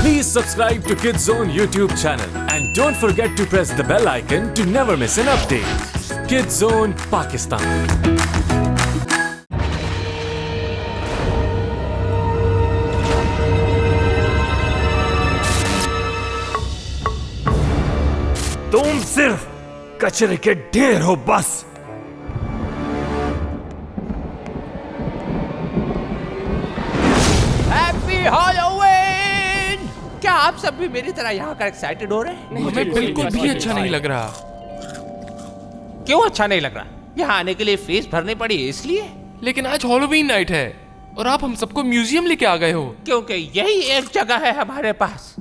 Please subscribe to Kids Zone YouTube channel and don't forget to press the bell icon to never miss an update. Kids Zone Pakistan. तुम सिर्फ कचरे के ढेर हो बस। Happy Halloween! क्या आप सब भी मेरी तरह यहाँ कर एक्साइटेड हो रहे हैं? हमें बिल्कुल भी अच्छा नहीं लग रहा। क्यों अच्छा नहीं लग रहा? यहाँ आने के लिए फीस भरनी पड़ी इसलिए? लेकिन आज हैलोवीन नाइट है और आप हम सबको म्यूजियम लेके आ गए हो। क्योंकि यही एक जगह है हमारे पास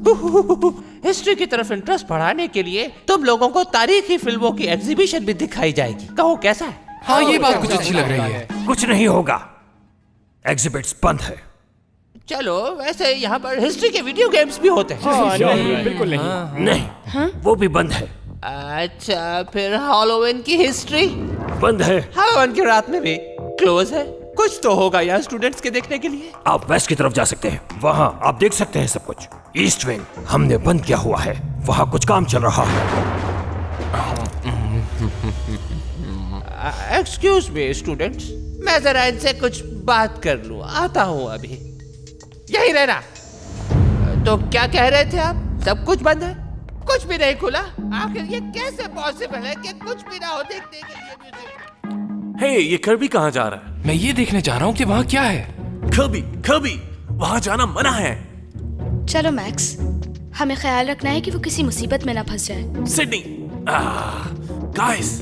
हिस्ट्री की तरफ इंटरेस्ट बढ़ाने के लिए तुम लोगों को तारीखी फिल्मों की एग्जीबिशन भी दिखाई जाएगी। कहो कैसा है? हाँ, ये बात कुछ अच्छी लग रही है। कुछ नहीं होगा, एग्जिबिट्स बंद है। चलो, वैसे यहाँ पर हिस्ट्री के वीडियो गेम्स भी होते हैं। बिल्कुल नहीं। नहीं, वो भी बंद है। अच्छा, फिर हैलोवीन की हिस्ट्री बंद है। हैलोवीन की रात में भी क्लोज है। कुछ तो होगा यहाँ स्टूडेंट्स के देखने के लिए। आप वेस्ट की तरफ जा सकते हैं, वहाँ आप देख सकते हैं सब कुछ। ईस्ट विंग हमने बंद किया हुआ है, वहाँ कुछ काम चल रहा है। एक्सक्यूज मी स्टूडेंट्स, मैं जरा इनसे कुछ बात कर लूं, आता हूँ अभी। यही रहना। तो क्या कह रहे थे आप? सब कुछ बंद है, कुछ भी नहीं खुला? आखिर ये कैसे पॉसिबल है कि कुछ भी ना हो देखने के लिए म्यूजियम? हे, ये कर्बी कहाँ जा रहा है? मैं ये देखने जा रहा हूँ कि वहाँ क्या है। कर्बी, वहाँ जाना मना है। चलो मैक्स, हमें ख्याल रखना है कि वो किसी मुसीबत में ना फंस जाए। सिडनी, गाइस,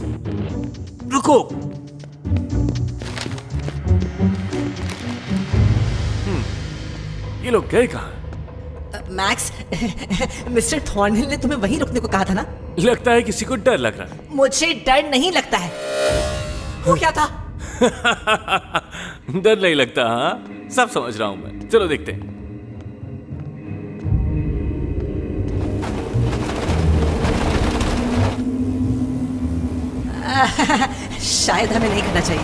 रुको। ये लोग गए कहाँ? मैक्स, मिस्टर थॉर्नहिल ने तुम्हें वहीं रुकने को कहा था ना? लगता है किसी को डर लग रहा है। मुझे डर नहीं लगता है। वो क्या था? डर नहीं लगता? हाँ, सब समझ रहा हूं मैं। चलो देखते हैं। शायद हमें नहीं करना चाहिए।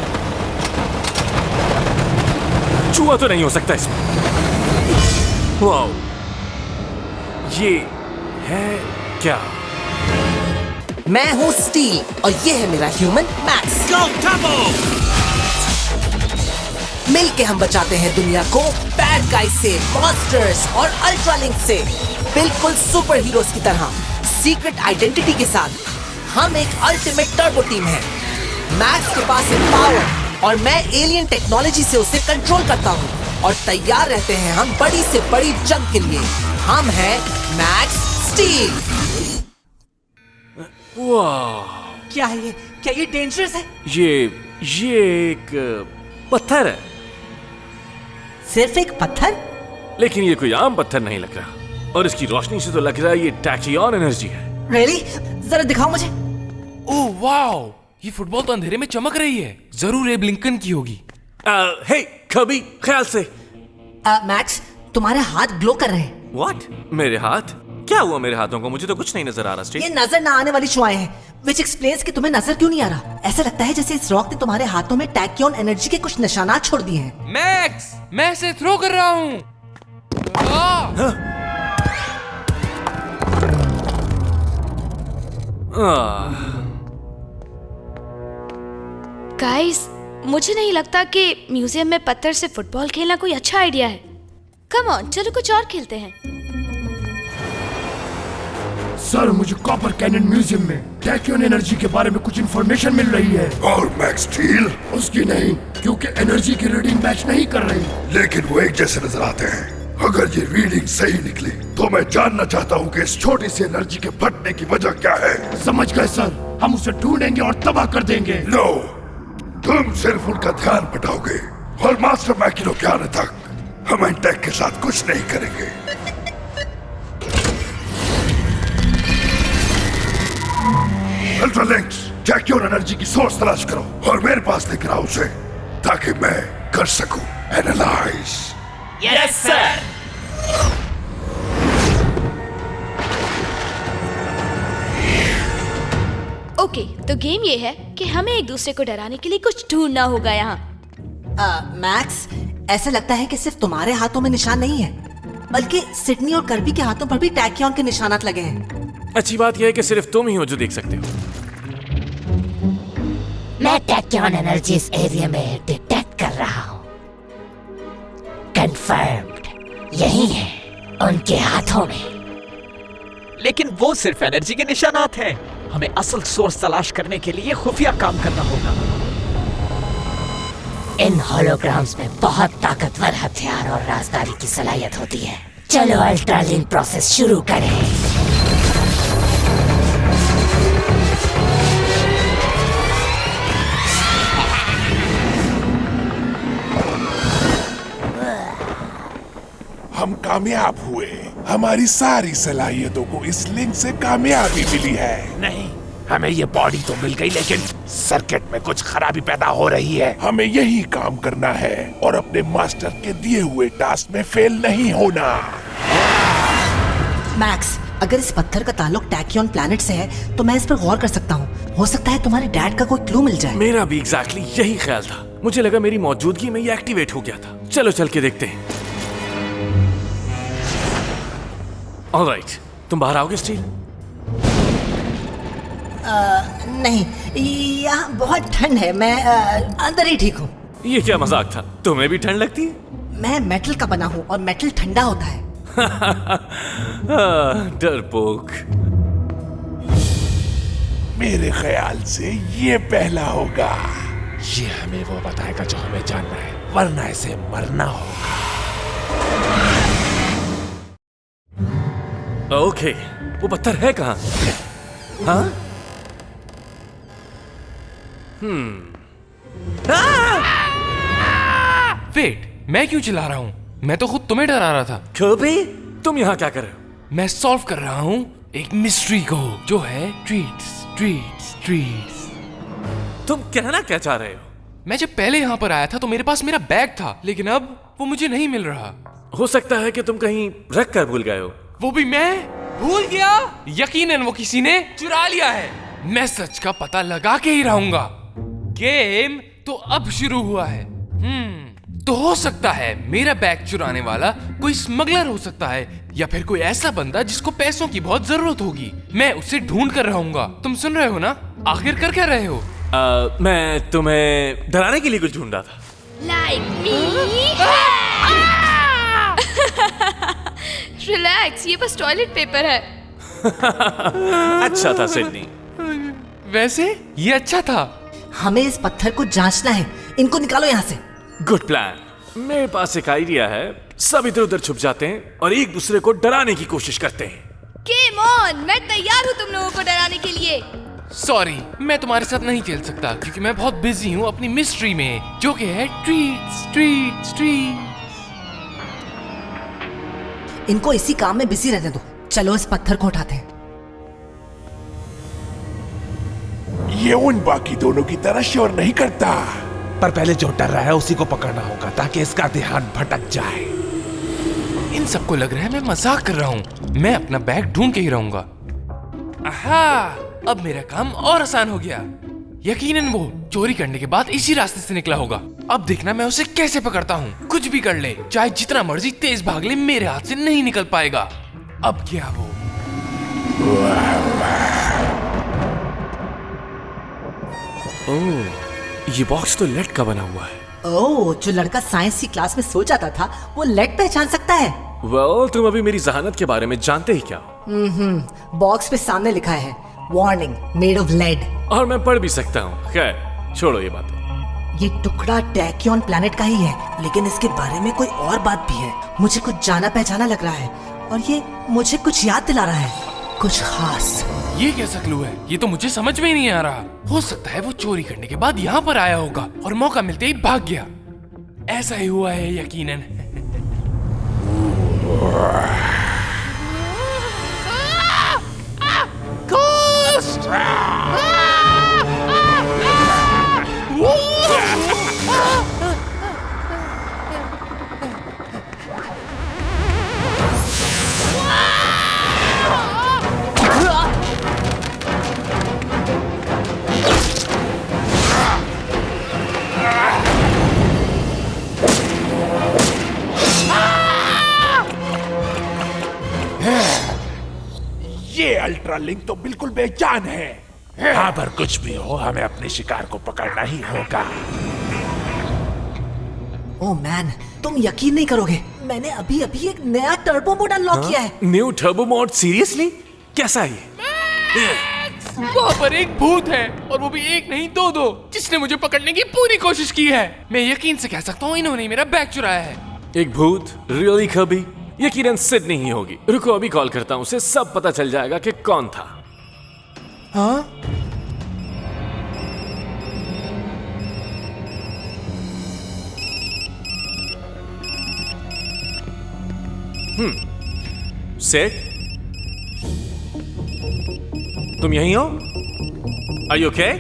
चूहा तो नहीं हो सकता इसमें। वाओ, ये है क्या? मैं हूँ स्टील और ये है मेरा ह्यूमन मैक्स। मिल के हम बचाते हैं दुनिया को बैड गाइज से, मॉन्स्टर्स और अल्ट्रालिंक से, बिल्कुल सुपर हीरोज की तरह, सीक्रेट आइडेंटिटी के साथ। हम एक अल्टीमेट टर्बो टीम है। मैक्स के पास है पावर और मैं एलियन टेक्नोलॉजी से उसे कंट्रोल करता हूँ और तैयार रहते हैं हम बड़ी से बड़ी जंग के लिए। हम हैं मैक्स स्टील। वाह, क्या है ये? क्या ये डेंजरस है? ये एक पत्थर है। सिर्फ एक पत्थर? लेकिन ये कोई आम पत्थर नहीं लग रहा और इसकी रोशनी से तो लग रहा है ये टैचियन एनर्जी है। रियली? जरा दिखाओ मुझे। ओह वाओ, ये फुटबॉल तो अंधेरे में चमक रही है। जरूर एब लिंकन की होगी। हे कर्बी, ख्याल से। मैक्स, तुम्हारे हाथ ग्लो कर रहे हैं। व्हाट? मेरे हाथ? क्या हुआ मेरे हाथों को? मुझे तो कुछ नहीं नजर आ रहा। स्ट्रीट, ये नजर ना आने वाली शुआएं हैं, which explains कि तुम्हें नजर क्यों नहीं आ रहा। ऐसा लगता है जैसे इस रॉक ने तुम्हारे हाथों में टैक्योन एनर्जी के कुछ निशानात छोड़ दिए हैं। मैक्स, मैं इसे थ्रो कर रहा हूँ। गाइस, मुझे नहीं लगता कि म्यूजियम में पत्थर से फुटबॉल खेलना कोई अच्छा आइडिया है। कम ऑन, चलो कुछ और खेलते हैं। सर, मुझे कॉपर कैनन म्यूजियम में टैक्योन एनर्जी के बारे में कुछ इंफॉर्मेशन मिल रही है। और मैक्स स्टील? उसकी नहीं, क्योंकि एनर्जी की रीडिंग मैच नहीं कर रही। लेकिन वो एक जैसे नजर आते हैं। अगर ये रीडिंग सही निकली तो मैं जानना चाहता हूँ कि इस छोटी सी एनर्जी के फटने की वजह क्या है। समझ गए सर, हम उसे ढूंढेंगे और तबाह कर देंगे। नो, तुम सिर्फ उनका ध्यान बटाओगे और मास्टर मैकिनो के आने तक हम एंटेक के साथ कुछ नहीं करेंगे। अल्ट्रालिंक्स, टैक्योन एनर्जी की सोर्स तलाश करो और मेरे पास लेकर आओ उसे, ताकि मैं कर सकूं एनालाइज। Yes sir. ओके, तो गेम ये है कि हमें एक दूसरे को डराने के लिए कुछ ढूंढना होगा यहाँ। मैक्स, ऐसा लगता है कि सिर्फ तुम्हारे हाथों में निशान नहीं है। बल्कि सिडनी और कर्बी के हाथों पर भी टैक्योन के निशानात लगे हैं। अच्छी बात यह है कि सिर्फ तुम ही हो जो देख सकते हो। मैं टैक्योन एनर्जी इस एरिया में डिटेक्ट कर रहा हूँ। कंफर्म्ड, यही है उनके हाथों में। लेकिन वो सिर्फ एनर्जी के निशानात हैं। हमें असल सोर्स तलाश करने के लिए खुफिया काम करना होगा। इन होलोग्राम्स में बहुत ताकतवर हथियार और राजदारी की सलाहियत होती है। चलो अल्ट्रालिंक प्रोसेस शुरू करें। हम कामयाब हुए। हमारी सारी सलाहियतों को इस लिंक से कामयाबी मिली है। नहीं, हमें ये बॉडी तो मिल गई, लेकिन सर्किट में कुछ खराबी पैदा हो रही है। हमें यही काम करना है और अपने मास्टर के दिए हुए टास्क में फेल नहीं होना। मैक्स, अगर इस पत्थर का ताल्लुक टैक्योन प्लैनेट से है तो मैं इस पर गौर कर सकता हूँ। हो सकता है तुम्हारे डैड का कोई क्लू मिल जाए। मेरा भी एग्जैक्टली यही ख्याल था। मुझे लगा मेरी मौजूदगी में ये एक्टिवेट हो गया था। चलो चल के देखते हैं। ऑलराइट, तुम बाहर आओगे स्टील? नहीं, यहाँ बहुत ठंड है। मैं अंदर ही ठीक हूँ। ये क्या मजाक था? तुम्हें भी ठंड लगती है? मैं मेटल का बना हूँ और मेटल ठंडा होता है। डरपोक। मेरे ख्याल से ये पहला होगा। ये हमें वो बताएगा जो हमें जानना है, वरना इसे मरना होगा। ओके, वो पत्थर है कहाँ? हाँ? वेट, मैं क्यों चिल्ला रहा हूँ? मैं तो खुद तुम्हें डरा रहा था। कर्बी, तुम यहाँ क्या कर रहे हो? मैं सॉल्व कर रहा हूँ एक मिस्ट्री को, जो है ट्रीट्स ट्रीट्स ट्रीट्स। तुम कहना क्या चाह रहे हो? मैं जब पहले यहाँ पर आया था तो मेरे पास मेरा बैग था, लेकिन अब वो मुझे नहीं मिल रहा। हो सकता है कि तुम कहीं रख कर भूल गए हो। वो भी मैं भूल गया? यकीनन वो किसी ने चुरा लिया है। मैं सच का पता लगा के ही रहूंगा। गेम तो अब शुरू हुआ है। तो हो सकता है मेरा बैग चुराने वाला कोई स्मगलर हो सकता है, या फिर कोई ऐसा बंदा जिसको पैसों की बहुत जरूरत होगी। मैं उसे ढूंढ कर रहूंगा। तुम सुन रहे हो ना? आखिर कर क्या रहे हो? मैं तुम्हें डराने के लिए कुछ ढूंढ रहा था। Like me? रिलैक्स, ये बस टॉयलेट पेपर है। अच्छा था सिडनी। वैसे ये अच्छा था। हमें इस पत्थर को जांचना है। इनको निकालो यहाँ से। Good plan. मेरे पास एक आइडिया है। सब इधर उधर छुप जाते हैं और एक दूसरे को डराने की कोशिश करते हैं। गेम ऑन, मैं तैयार हूँ तुम लोगों को डराने के लिए। सॉरी, मैं तुम्हारे साथ नहीं खेल सकता क्योंकि मैं बहुत बिजी हूँ अपनी मिस्ट्री में, जो कि है ट्रीट्स ट्रीट्स ट्रीट्स। इनको इसी काम में बिजी रहने दो। चलो इस पत्थर को उठाते हैं। ये उन बाकी दोनों की तरह शोर नहीं करता। पर पहले जो डर रहा है उसी को पकड़ना होगा ताकि इसका ध्यान भटक जाए। इन सबको लग रहा है मैं मजाक कर रहा हूँ। मैं अपना बैग ढूंढ के ही रहूंगा। आहा, अब मेरा काम और आसान हो गया। यकीनन वो चोरी करने के बाद इसी रास्ते से निकला होगा। अब देखना मैं उसे कैसे पकड़ता हूँ। कुछ भी कर ले, चाहे जितना मर्जी तेज भाग ले, मेरे हाथ से नहीं निकल पाएगा। अब क्या वो? ओह, ये बॉक्स तो लेड का बना हुआ है। ओह, जो लड़का साइंस की क्लास में सो जाता था वो लेड पहचान सकता है। वेल, तुम अभी मेरी जहानत के बारे में जानते ही क्या? बॉक्स पे सामने लिखा है वार्निंग मेड ऑफ लेड। और मैं पढ़ भी सकता हूँ। खैर छोड़ो ये बात। ये टुकड़ा टैक्योन प्लैनेट का ही है, लेकिन इसके बारे में कोई और बात भी है। मुझे कुछ जाना पहचाना लग रहा है और ये मुझे कुछ याद दिला रहा है, कुछ खास। ये कैसा क्लू है? ये तो मुझे समझ में ही नहीं आ रहा। हो सकता है वो चोरी करने के बाद यहाँ पर आया होगा और मौका मिलते ही भाग गया। ऐसा ही हुआ है यकीनन। Ghost! ये अल्ट्रा लिंक तो बिल्कुल बेजान है। हाँ, पर कुछ भी हो, हमें अपने शिकार को पकड़ना ही होगा। ओह मैन, तुम यकीन नहीं करोगे, मैंने अभी अभी एक नया टर्बो मोड अनलॉक किया है। New turbo mode? सीरियसली? कैसा है ये? वहाँ पर एक भूत है, और वो भी एक नहीं दो, जिसने मुझे पकड़ने की पूरी कोशिश की है। मैं यकीन से कह सकता हूँ इन्होंने मेरा बैग चुराया है। एक भूत? रियली कभी? यकीनन सिडनी ही होगी। रुको अभी कॉल करता हूँ उसे, सब पता चल जाएगा कि कौन था। हाँ? सेठ, तुम यहीं हो? Are you okay?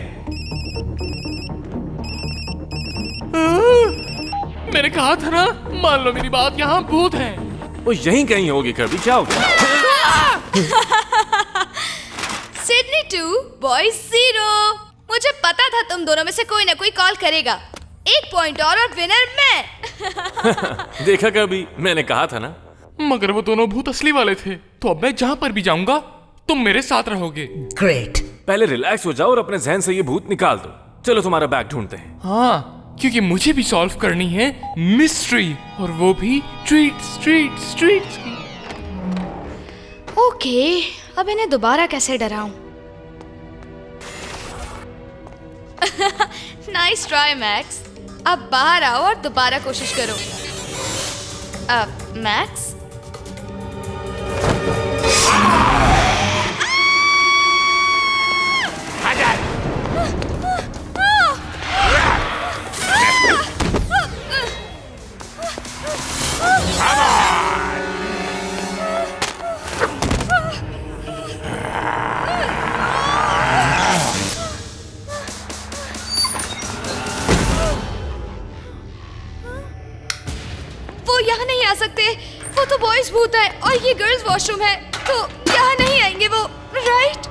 मैंने कहा था ना, मान लो मेरी बात, यहाँ भूत है। वो यहीं कहीं होगी। कभी क्या हो गया? Sydney 2 boys 0। मुझे पता था तुम दोनों में से कोई ना कोई कॉल करेगा। 1 पॉइंट और विनर मैं। देखा कभी, मैंने कहा था ना। मगर वो दोनों भूत असली वाले थे, तो अब मैं जहाँ पर भी जाऊंगा तुम मेरे साथ रहोगे। ग्रेट। पहले रिलैक्स हो जाओ और अपने जहन से ये भूत निकाल दो। चलो तुम्हारा बैग ढूंढते हैं। हाँ, क्योंकि मुझे भी सॉल्व करनी है मिस्ट्री, और वो भी स्ट्रीट की। ओके, अब इन्हें दोबारा कैसे डराऊं? Nice try max. अब बाहर आओ और दोबारा कोशिश करो। अब मैक्स, वो यहाँ नहीं आ सकते। वो तो बॉयज भूत है और ये गर्ल्स वॉशरूम है, तो यहाँ नहीं आएंगे वो, राइट?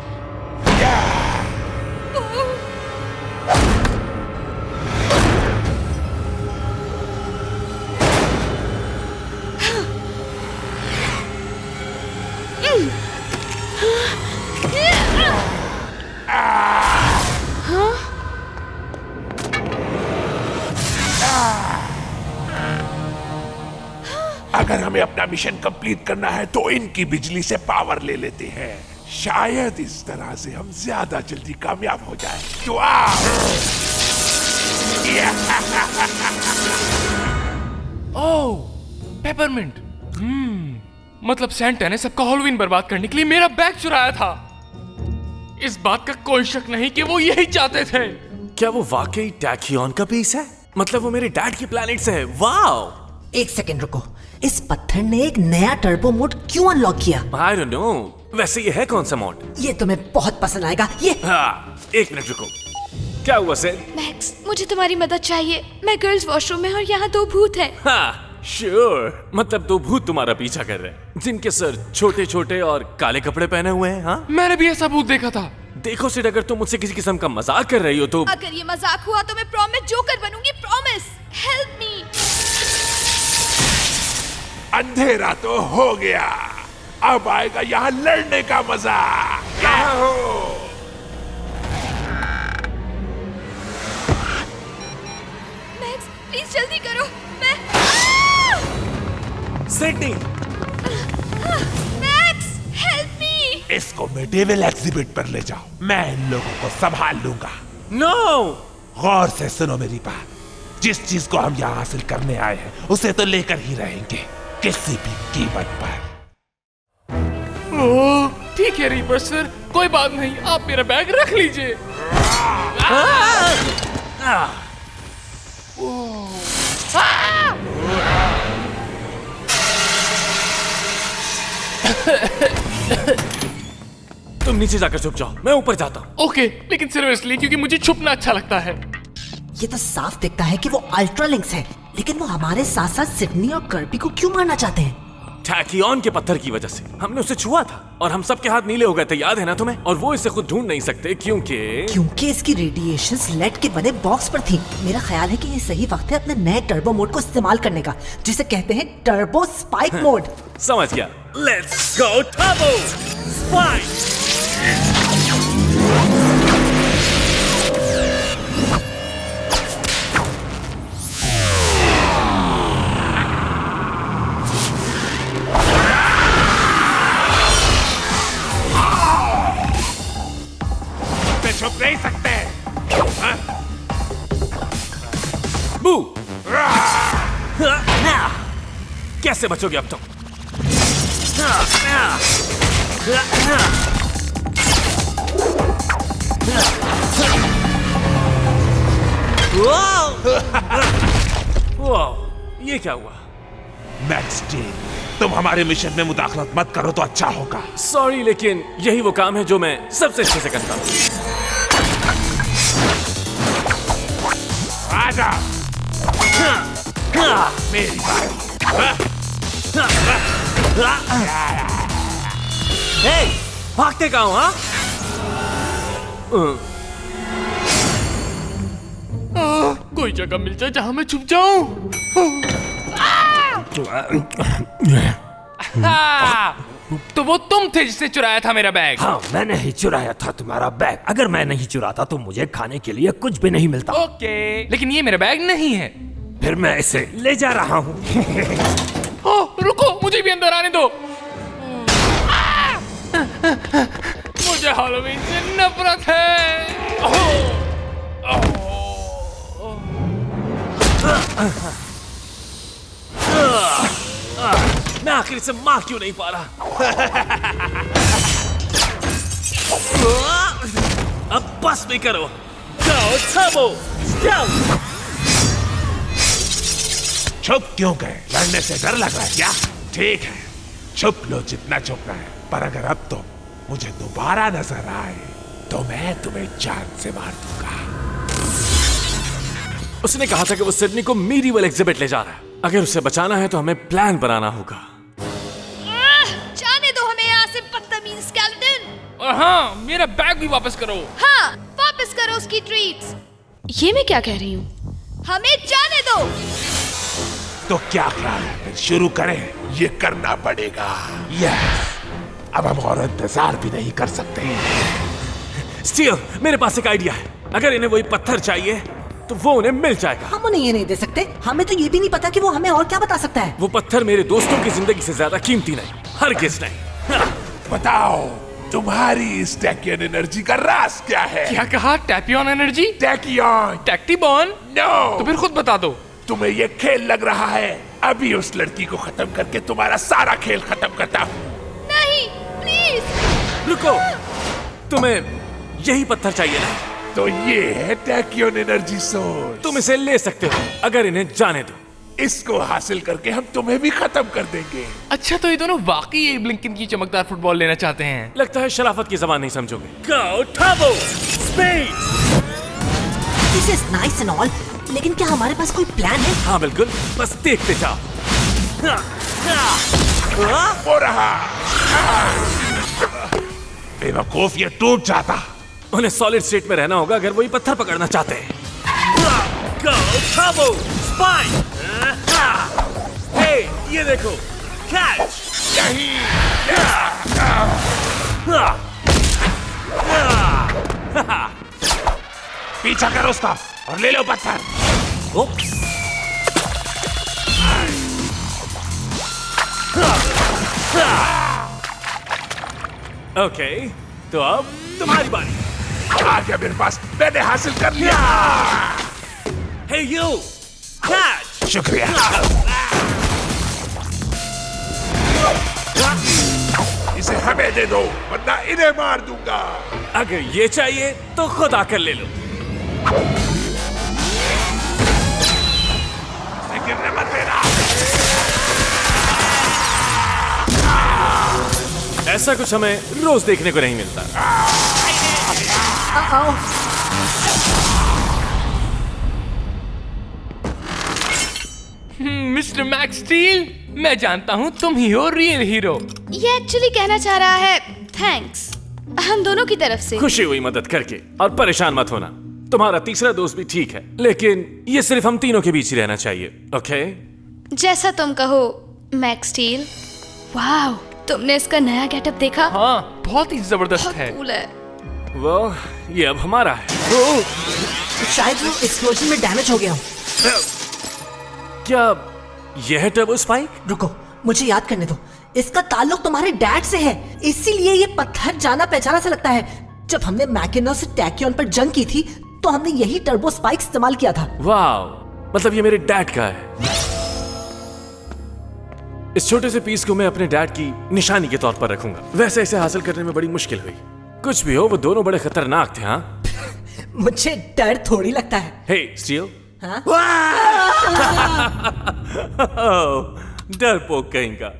अगर हमें अपना मिशन कंप्लीट करना है तो इनकी बिजली से पावर ले लेते हैं। शायद इस तरह से हम ज्यादा जल्दी कामयाब हो जाएं। तो ओह, पेपरमिंट। मतलब सैंटा ने सबका हैलोवीन बर्बाद करने के लिए मेरा बैग चुराया था। इस बात का कोई शक नहीं कि वो यही चाहते थे। क्या वो वाकई टैक्यून का पीस है? मतलब वो मेरे डैड की प्लैनेट से है। वाओ! एक सेकंड रुको, इस पत्थर ने एक नया टर्बो मोड क्यों अनलॉक किया? I don't know। वैसे ये है कौन सा मोड? ये तुम्हें बहुत पसंद आएगा। ये हाँ, 1 मिनट रुको। क्या हुआ सेड? मैक्स, मुझे तुम्हारी मदद चाहिए। मैं गर्ल्स वॉशरूम में और यहाँ 2 भूत हैं। हाँ, श्योर। मतलब 2 भूत तुम्हारा पीछा कर रहे हैं, जिनके सर छोटे छोटे और काले कपड़े पहने हुए हैं। हाँ, मैंने भी ऐसा भूत देखा था। देखो सिड, अगर तुम मुझसे किसी किस्म का मजाक कर रही हो तो अगर ये मजाक हुआ तो मैं प्रॉमिस जोकर बनूंगी। Promise, help me. अंधेरा तो हो गया, अब आएगा यहाँ लड़ने का मजा। कहाँ हो? मैक्स, प्लीज जल्दी करो। मैं सिडनी! Max, help me. इसको मेडिवल एग्जिबिट पर ले जाओ, मैं इन लोगों को संभाल लूंगा। नो! गौर से सुनो मेरी बात। जिस चीज को हम यहाँ हासिल करने आए हैं उसे तो लेकर ही रहेंगे, किसी भी कीमत पर। ओह, ठीक है रीपर सर, कोई बात नहीं, आप मेरा बैग रख लीजिए। तुम नीचे जाकर छुप जाओ, मैं ऊपर जाता हूँ। ओके, लेकिन सिर्फ इसलिए क्योंकि मुझे छुपना अच्छा लगता है। ये तो साफ दिखता है कि वो अल्ट्रा लिंक्स है, लेकिन वो हमारे साथ साथ सिडनी और कर्बी को क्यों मारना चाहते हैं? टैकियन के पत्थर की वजह से। हमने उसे छुआ था और हम सबके हाथ नीले हो गए थे, याद है ना तुम्हें? और वो इसे खुद ढूंढ नहीं सकते क्योंकि इसकी रेडिएशंस लेड के बने बॉक्स पर थी। मेरा ख्याल है कि ये सही वक्त है अपने नए टर्बो मोड को इस्तेमाल करने का, जिसे कहते हैं टर्बो स्पाइक मोड। समझ गया। Let's go turbo spike. छुप नहीं सकते। बू! कैसे बचोगे अब तुम? ये क्या हुआ? मैक्स स्टील, तुम हमारे मिशन में मुदाखलत मत करो तो अच्छा होगा। सॉरी, लेकिन यही वो काम है जो मैं सबसे अच्छे से करता हूँ। आजा, मेरी हे, भागते कहाँ हो? हाँ? कोई जगह मिल जाए जहां मैं छुप जाऊं। तो वो तुम थे जिसने चुराया था मेरा बैग? हाँ, मैंने ही चुराया था तुम्हारा बैग। अगर मैं नहीं चुराता तो मुझे खाने के लिए कुछ भी नहीं मिलता। ओके, लेकिन ये मेरा बैग नहीं है। फिर मैं इसे ले जा रहा हूँ। रुको, मुझे भी अंदर आने दो। मुझे हैलोवीन से नफरत है। मैं आखिर से मार क्यों नहीं पा रहा? अब बस भी करो। जाओ टर्बो, जाओ। छुप क्यों गए? लड़ने से डर लग रहा है क्या? ठीक है, छुप लो जितना छुपना है, पर अगर अब तो मुझे दोबारा नजर आए तो मैं तुम्हें जान से मार दूंगा। उसने कहा था कि वो सिडनी को मीडिवल एग्जिबिट ले जा रहा है। अगर उसे बचाना है तो हमें प्लान बनाना होगा। जाने दो हमें यहाँ से, बदतमीज स्केलेटन। और हाँ, मेरा बैग भी वापस करो। हाँ, वापस करो उसकी ट्रीट्स। ये मैं क्या कह रही हूँ? हमें जाने दो। तो क्या ख्याल है, फिर शुरू करें? ये करना पड़ेगा। यस, अब हम और इंतजार भी नहीं कर सकते। स्टील, मेरे पास एक आइडिया है। अगर इन्हें वही पत्थर चाहिए तो वो उन्हें मिल जाएगा। हम उन्हें ये नहीं दे सकते। हमें तो ये भी नहीं पता कि वो हमें और क्या बता सकता है। वो पत्थर मेरे दोस्तों की जिंदगी से ज्यादा कीमती नहीं, हरगिज़ नहीं। बताओ, तुम्हारी इस टैकियन एनर्जी का राज क्या है? क्या कहा? टैपियन एनर्जी? टैकियन। टैक्टिबॉन? नो। तो फिर खुद बता दो। तुम्हें ये खेल लग रहा है? अभी उस लड़की को खत्म करके तुम्हारा सारा खेल खत्म करता हूँ। नहीं, प्लीज। रुको, तुम्हें यही पत्थर चाहिए ना? तो ये है टैकियन एनर्जी सोर्स। तुम इसे ले सकते हो अगर इन्हें जाने दो। इसको हासिल करके हम तुम्हें भी खत्म कर देंगे। अच्छा, तो ये दोनों वाकई ये ब्लिंकन की चमकदार फुटबॉल लेना चाहते हैं। लगता है शराफत की जबान नहीं समझोगे। Go Turbo Speed! This is nice and all, लेकिन क्या हमारे पास कोई प्लान है? हाँ बिल्कुल, बस देखते जाओ। वो रहा। बेवकूफ, ये टूट जाता। उन्हें सॉलिड स्टेट में रहना होगा अगर वो ये पत्थर पकड़ना चाहते हैं। Go Turbo Spike! Hey, ये देखो, catch! पीछा करो उसका और ले लो पत्थर। ओके, तो अब तुम्हारी बारी। आ गया मेरे पास, मैंने हासिल कर लिया। Hey you, catch! शुक्रिया। इसे हमें दे दो, वरना इन्हें मार दूंगा। अगर ये चाहिए तो खुद आकर ले लो। गिरने मत देना। ऐसा कुछ हमें रोज देखने को नहीं मिलता। मिस्टर मैक्स स्टील, मैं जानता हूँ तुम ही हो रियल हीरो। ये एक्चुअली कहना चाह रहा है थैंक्स हम दोनों की तरफ से। खुशी हुई मदद करके, और परेशान मत होना, तुम्हारा तीसरा दोस्त भी ठीक है, लेकिन ये सिर्फ हम तीनों के बीच ही रहना चाहिए, ओके? जैसा तुम कहो मैक्स स्टील। वाओ, तुमने इसका नया गेटअप देखा? हाँ, बहुत ही जबरदस्त है। कूल है। वो ये अब हमारा है। शायद वो एक्सप्लोजन में डैमेज हो गया हो। क्या यह है टर्बो स्पाइक? रुको, मुझे याद करने दो। इसका ताल्लुक तुम्हारे डैड से है, इसीलिए ये पत्थर जाना पहचाना सा लगता है। जब हमने मैकिनोस से टैक्योन पर जंग की थी तो हमने यही टर्बो स्पाइक इस्तेमाल किया था। वाव, मतलब ये मेरे डैड का है। इस छोटे से पीस को मैं अपने डैड की निशानी के तौर पर रखूंगा। वैसे इसे हासिल करने में बड़ी मुश्किल हुई। कुछ भी हो, वो दोनों बड़े खतरनाक थे। हाँ, मुझे डर थोड़ी लगता है। हे स्टील, हाँ? डरपोक कहीं का।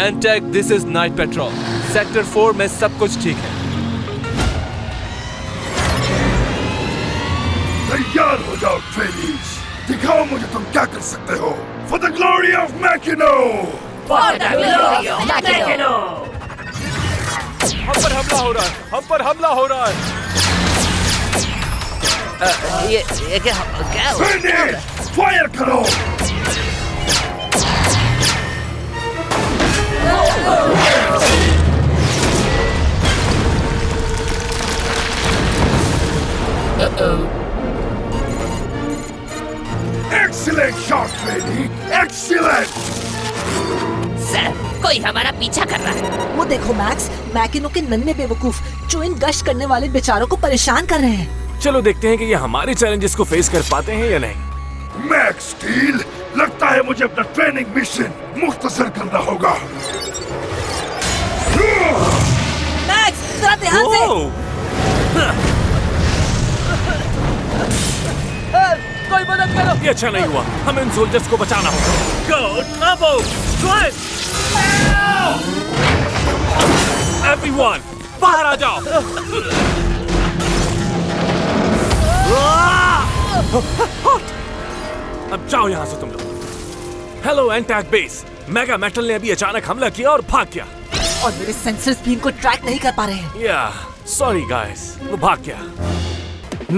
Intake, this is night petrol. Sector 4 में सब कुछ ठीक है। तैयार हो जाओ ट्रेनीज, दिखाओ मुझे तुम क्या कर सकते हो। For the glory of Makino! For the glory of Makino! हम पर हमला हो रहा है, हम पर हमला हो रहा है। ये क्या फायर करो। Excellent shot, Freddy! Excellent! Sir, कोई हमारा पीछा कर रहा है। वो देखो मैक्स, मैकिनो के नन्हे बेवकूफ जो इन गश्त करने वाले बेचारों को परेशान कर रहे हैं। चलो देखते हैं कि ये हमारे चैलेंजेस को फेस कर पाते हैं या नहीं। मैक्स स्टील, लगता है मुझे अपना ट्रेनिंग मिशन मुख्तसर करना होगा। मैक्स, जरा ध्यान से। कोई मदद करो। ये अच्छा नहीं हुआ, हमें इन सोल्जर्स को बचाना होगा। Go, Turbo! Drive! Everyone, बाहर आ जाओ। अब जाओ यहाँ से तुम लोग। हेलो एंटैक बेस, मेगा मेटल ने अभी अचानक हमला किया और भाग गया। और मेरे सेंसर्स भी इनको ट्रैक नहीं कर पा रहे हैं। या, सॉरी गाइस, वो भाग गया।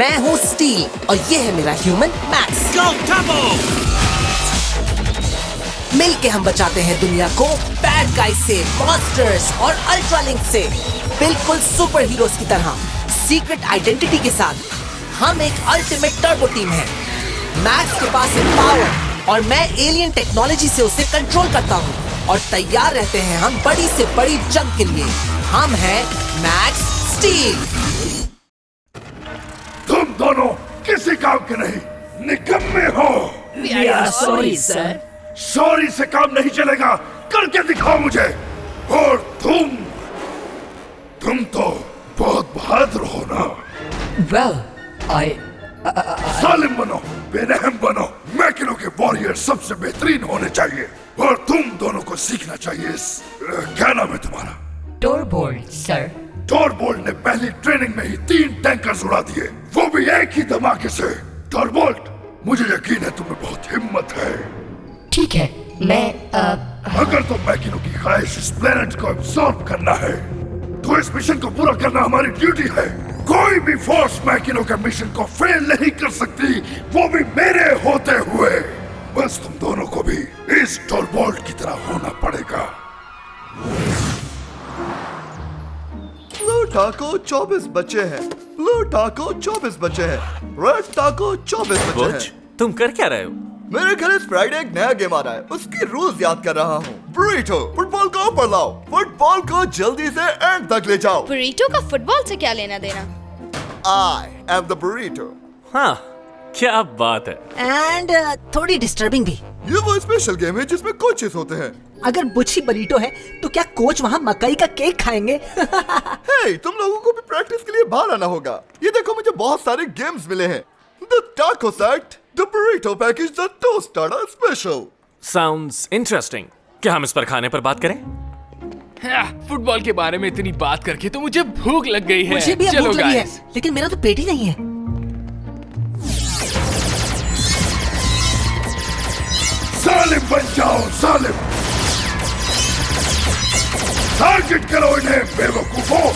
मैं हूँ स्टील और ये है मेरा ह्यूमन मैक्स। Go, Turbo! मिल के हम बचाते हैं दुनिया को बैड गाइज से, मॉन्स्टर्स और अल्ट्रालिंक से, बिल्कुल सुपर हीरोज की तरह, सीक्रेट आइडेंटिटी के साथ। हम एक अल्टीमेट टर्बो टीम है। मैक्स के पास है पावर और मैं एलियन टेक्नोलॉजी से उसे कंट्रोल करता हूँ, और तैयार रहते हैं हम बड़ी से बड़ी जंग के लिए। हम हैं मैक्स स्टील। तुम दोनों किसी काम के नहीं, निकम्मे हो। Sorry sir. सॉरी से काम नहीं चलेगा, करके दिखाओ मुझे। और तुम तो बहुत बहादुर हो ना। Well, सालिम बनो, बेरहम बनो। मैकिनो के वॉरियर सबसे बेहतरीन होने चाहिए, और तुम दोनों को सीखना चाहिए क्या नाम है तुम्हारा? Torbold, sir. टॉरबोल्ट ने पहली ट्रेनिंग में ही 3 टैंकर्स उड़ा दिए, वो भी एक ही धमाके से। टॉरबोल्ट, मुझे यकीन है तुम्हें बहुत हिम्मत है। ठीक है, मैं अगर तो मैकिनो की ख्वाहिश इस प्लेनेट को एब्सॉर्ब करना है, तो इस मिशन को पूरा करना हमारी ड्यूटी है। कोई भी फोर्स मैकिनो के मिशन को फेल नहीं कर सकती, वो भी मेरे होते हुए। बस तुम दोनों को भी इस टॉरबोल्ट की तरह होना पड़ेगा। ब्लू टाको 24 बच्चे हैं। ब्लू टाको 24 बच्चे हैं। रेड टाको 24 बच्चे हैं। तुम कर क्या रहे हो? मेरे घर इस फ्राइडे एक नया गेम आ रहा है, उसकी रूल्स याद कर रहा हूँ। बुरीटो, फुटबॉल को ऊपर लाओ, फुटबॉल को जल्दी से एंड तक ले जाओ। बुरीटो का फुटबॉल से क्या लेना देना? I am the burrito. हाँ, क्या बात है। एंड थोड़ी डिस्टर्बिंग भी। ये वो स्पेशल गेम है जिसमें कोचेस होते हैं। अगर बुची बरीटो है तो क्या कोच वहाँ मकई का केक खाएंगे? हे, तुम लोगों को भी प्रैक्टिस के लिए बाहर आना होगा। ये देखो, मुझे बहुत सारे गेम्स मिले हैं। The taco set, the burrito package, the toast starter special. Sounds interesting. क्या हम इस पर खाने पर बात करें? फुटबॉल के बारे में इतनी बात करके तो मुझे भूख लग गई है। मुझे भी अब चलो भूख लगी है, guys। लेकिन मेरा तो पेट ही नहीं है। सालिम बन जाओ सालिम। टारगेट करो इन्हें बेवकूफों।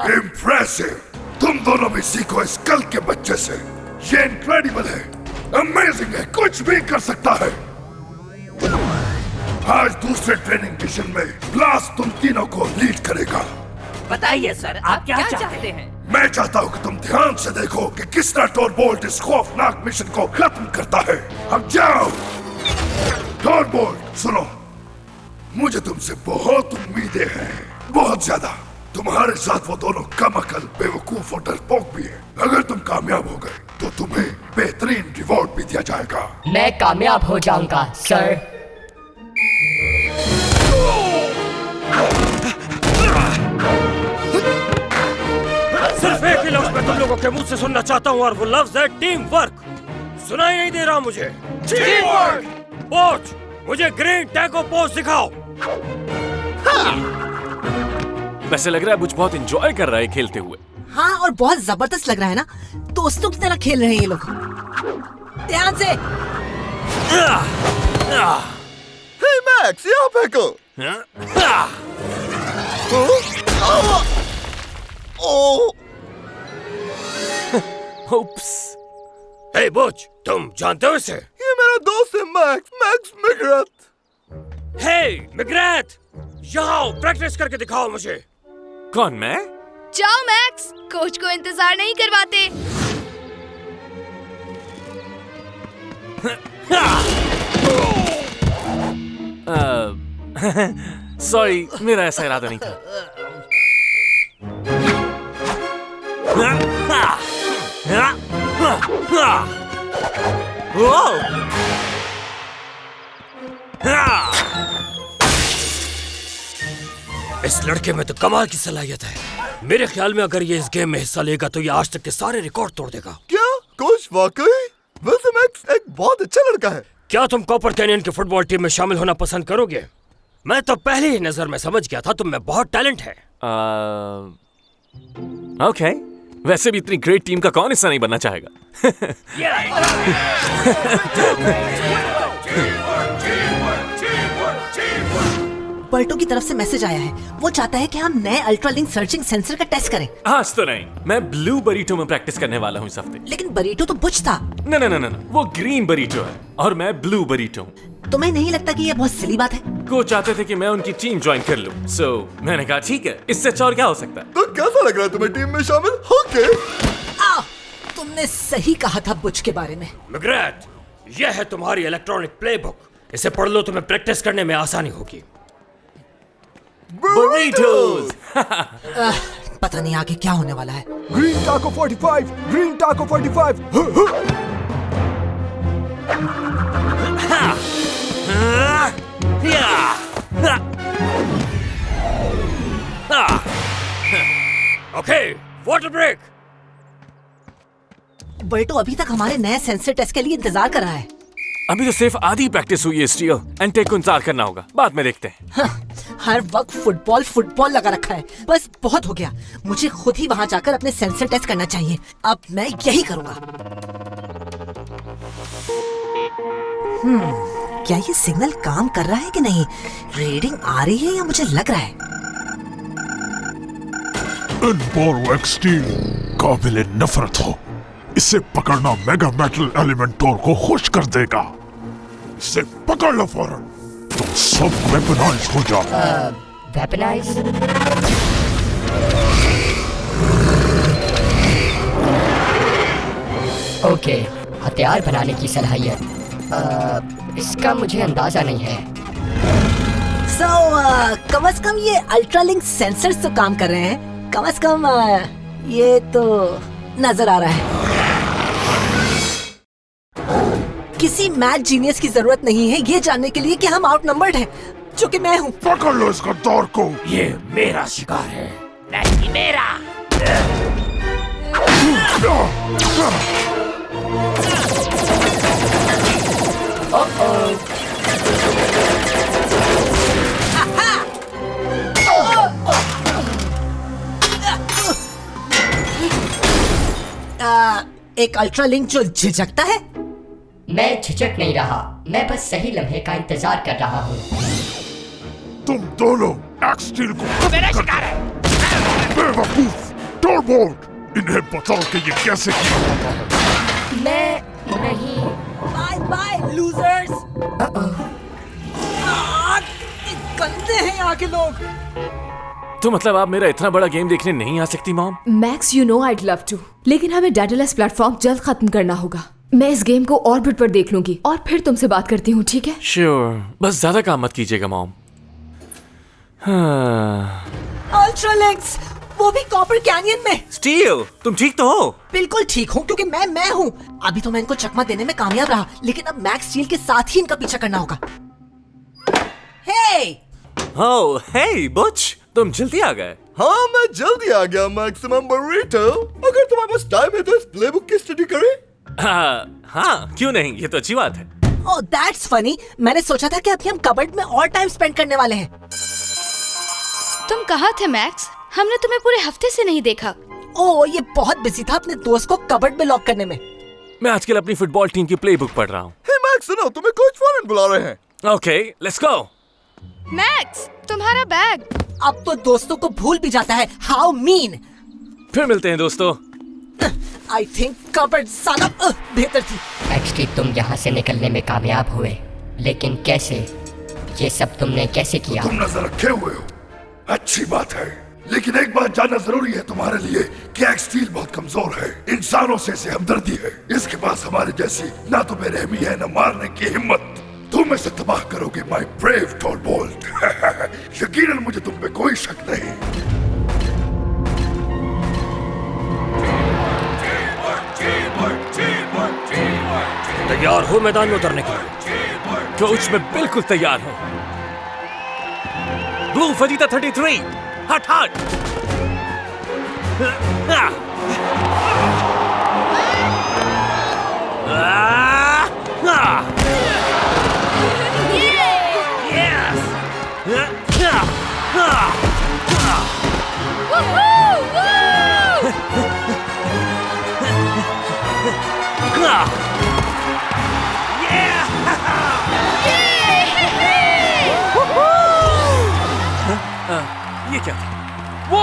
इम्प्रेसिव। तुम दोनों भी सीखो इस कल के बच्चे से। ये इनक्रेडिबल है, अमेजिंग है, कुछ भी कर सकता है। आज दूसरे ट्रेनिंग मिशन में ब्लास्ट तुम तीनों को लीड करेगा। बताइए सर, आप क्या चाहते हैं? मैं चाहता हूँ कि तुम ध्यान से देखो कि किस तरह टॉरबोल्ट इस खौफनाक मिशन को खत्म करता है। अब जाओ। टॉरबोल्ट सुनो, मुझे तुमसे बहुत उम्मीदें हैं, बहुत ज्यादा। तुम्हारे साथ वो दोनों कम अकल, बेवकूफ और डरपोक भी है। अगर तुम कामयाब हो गए तो तुम्हें बेहतरीन रिवॉर्ड भी दिया जाएगा। मैं कामयाब हो जाऊंगा सर। सिर्फ एक ही लफ्ज मैं तुम लोगों के मुंह से सुनना चाहता हूँ और वो लफ्ज है टीम वर्क। सुनाई नहीं दे रहा मुझे? Team work. कोच, मुझे ग्रीन टैको पोज दिखाओ। वैसे लग रहा है बुच बहुत एंजॉय कर रहा है खेलते हुए। हाँ, और बहुत जबरदस्त लग रहा है ना। दोस्तों की तरह खेल रहे हैं ये लोग। ध्यान से। हे मैक्स, यहाँ फेंको। Oops. हे बुच, तुम जानते हो इसे? ये मेरा दोस्त है मैक्स, मैक्स मैकग्राथ। हे मैकग्राथ, यहाँ आओ, प्रैक्टिस करके दिखाओ मुझे। कौन, मैं? जाओ मैक्स, कोच को इंतजार नहीं करवाते। सॉरी, मेरा ऐसा इरादा नहीं था। इस लड़के में तो कमाल की सलाहियत है। मेरे ख्याल में अगर ये इस गेम में हिस्सा लेगा तो ये आज तक के सारे रिकॉर्ड तोड़ देगा। क्या कोच वाकई? वैसे मैक्स एक बहुत अच्छा लड़का है। क्या तुम कॉपर कैनियन की फुटबॉल टीम में शामिल होना पसंद करोगे? मैं तो पहली ही नजर में समझ गया था तुम में बहुत टैलेंट है। ओके, वैसे भी इतनी ग्रेट टीम का कौन हिस्सा नहीं बनना चाहेगा? बर्टो की तरफ से मैसेज आया है। वो चाहता है कि हम नए अल्ट्रालिंक सर्चिंग सेंसर का टेस्ट करें। आज तो नहीं, मैं ब्लू बरीटो में प्रैक्टिस करने वाला हूँ इस हफ्ते। लेकिन बरीटो तो बुच था। न, वो ग्रीन बरीटो है और मैं ब्लू बरीटो हूँ। तुम्हें नहीं लगता कि ये बहुत सिली बात है? कोच चाहते थे कि मैं उनकी टीम ज्वाइन कर लूं, सो मैंने कहा ठीक है, इससे अच्छा और क्या हो सकता है। तो कैसा लग रहा है तुम्हें टीम में शामिल होके? तुमने सही कहा था बुच के बारे में। मैकग्राथ, यह है तुम्हारी इलेक्ट्रॉनिक प्लेबुक। इसे पढ़ लो, तुम्हें प्रैक्टिस करने में आसानी होगी। Burritos! पता नहीं आगे क्या होने वाला है। ग्रीन टाको 45, ग्रीन टाको 45। Okay, water break. बर्टो अभी तक हमारे नए सेंसर टेस्ट के लिए इंतजार कर रहा है। अभी तो सिर्फ आधी प्रैक्टिस हुई है स्टील, एंटेक को इंतजार करना होगा, बाद में देखते हैं। हर वक्त फुटबॉल लगा रखा है। बस बहुत हो गया। मुझे खुद ही वहां जाकर अपने सेंसर टेस्ट करना चाहिए। अब मैं यही करूंगा। क्या ये सिग्नल काम कर रहा है कि नहीं? रीडिंग आ रही है या मुझे लग रहा है? इनबोर्वेक स्टील काबिल नफरत हो। इसे पकड़ना मेगा मेटल एलिमेंटोर को खुश कर देगा। इसे पकड़ लो फौरन, तुम सब वेपनाइज हो जाओ। वेपनाइज? ओके, हथियार बनाने की सलाहियत, इसका मुझे अंदाजा नहीं है। कम से कम ये अल्ट्रालिंक सेंसर्स तो काम कर रहे हैं। कम से कम ये तो नजर आ रहा है। किसी मैथ जीनियस की जरूरत नहीं है ये जानने के लिए कि हम आउटनंबर्ड हैं। जो कि मैं हूँ। पकड़ लो इस गद्दार को। ये मेरा शिकार है। नहीं मेरा। एक अल्ट्रा लिंक जो झिझकता है। मैं झिझक नहीं रहा, मैं बस सही लम्हे का इंतजार कर रहा हूँ। तुम दोनों एक्स स्टील को मेरा शिकार है। बेवकूफ टॉरबोल्ट, इन्हें बताओ कि ये कैसे किया जाता है। मैं नहीं। Bye bye losers. गंदे हैं यहाँ के लोग। तो मतलब आप मेरा इतना बड़ा गेम देखने नहीं आ सकती mom? Max you know I'd love to, लेकिन हमें डाटालेस प्लेटफॉर्म जल्द खत्म करना होगा। मैं इस गेम को ऑर्बिट पर देख लूंगी और फिर तुमसे बात करती हूँ, ठीक है? श्योर, बस ज्यादा काम मत कीजिएगा मॉम। अल्ट्रा लिंक्स, वो भी कॉपर कैनियन में। स्टीव, तुम ठीक तो हो? बिल्कुल ठीक हूँ, क्योंकि मैं हूँ। अभी तो मैं इनको चकमा देने में कामयाब रहा, लेकिन अब मैक्स स्टील के साथ ही इनका पीछा करना होगा। हे! ओह, हे बुच, तुम जल्दी आ गए। हाँ, मैं जल्दी आ गया मैक्सिमम बर्रिटो। अगर तुम्हारे पास टाइम है तो इस प्लेबुक की स्टडी करें। हाँ, क्यों नहीं, ये तो अच्छी बात है। ओह, दैट्स फनी। मैंने सोचा था कि अभी हम कबर्ड में और टाइम स्पेंड करने वाले हैं। तुम कहाँ थे मैक्स? हमने तुम्हें पूरे हफ्ते से नहीं देखा। ओह, ये बहुत बिजी था अपने दोस्त को कबर्ड में लॉक करने में। मैं आजकल अपनी फुटबॉल टीम की प्लेबुक पढ़ रहा हूँ। हे मैक्स, सुनो, तुम्हें कोच फॉरन बुला रहे हैं। Okay, let's go. मैक्स, तुम्हारा बैग। अब तो दोस्तों को भूल भी जाता है। How mean. फिर मिलते हैं दोस्तों। आई थिंक कबर्ड साला बेहतर थी। एक्चुअली तुम यहाँ से निकलने में कामयाब हुए, लेकिन कैसे? ये सब तुमने कैसे किया? तुम नजर रखे हुए हो, अच्छी बात है, लेकिन एक बात जानना जरूरी है तुम्हारे लिए कि एक्स स्टील बहुत कमजोर है। इंसानों से इसे हमदर्दी है। इसके पास हमारे जैसी ना तो बेरहमी है ना मारने की हिम्मत। तुम इसे तबाह करोगे माय ब्रेव टॉरबोल्ट। यकीनन मुझे तुम पे कोई शक नहीं। तैयार हो मैदान में उतरने के लिए? कोच, मैं बिल्कुल तैयार हूँ। ब्लू फजीता 33, हट हट। ये क्या था? वो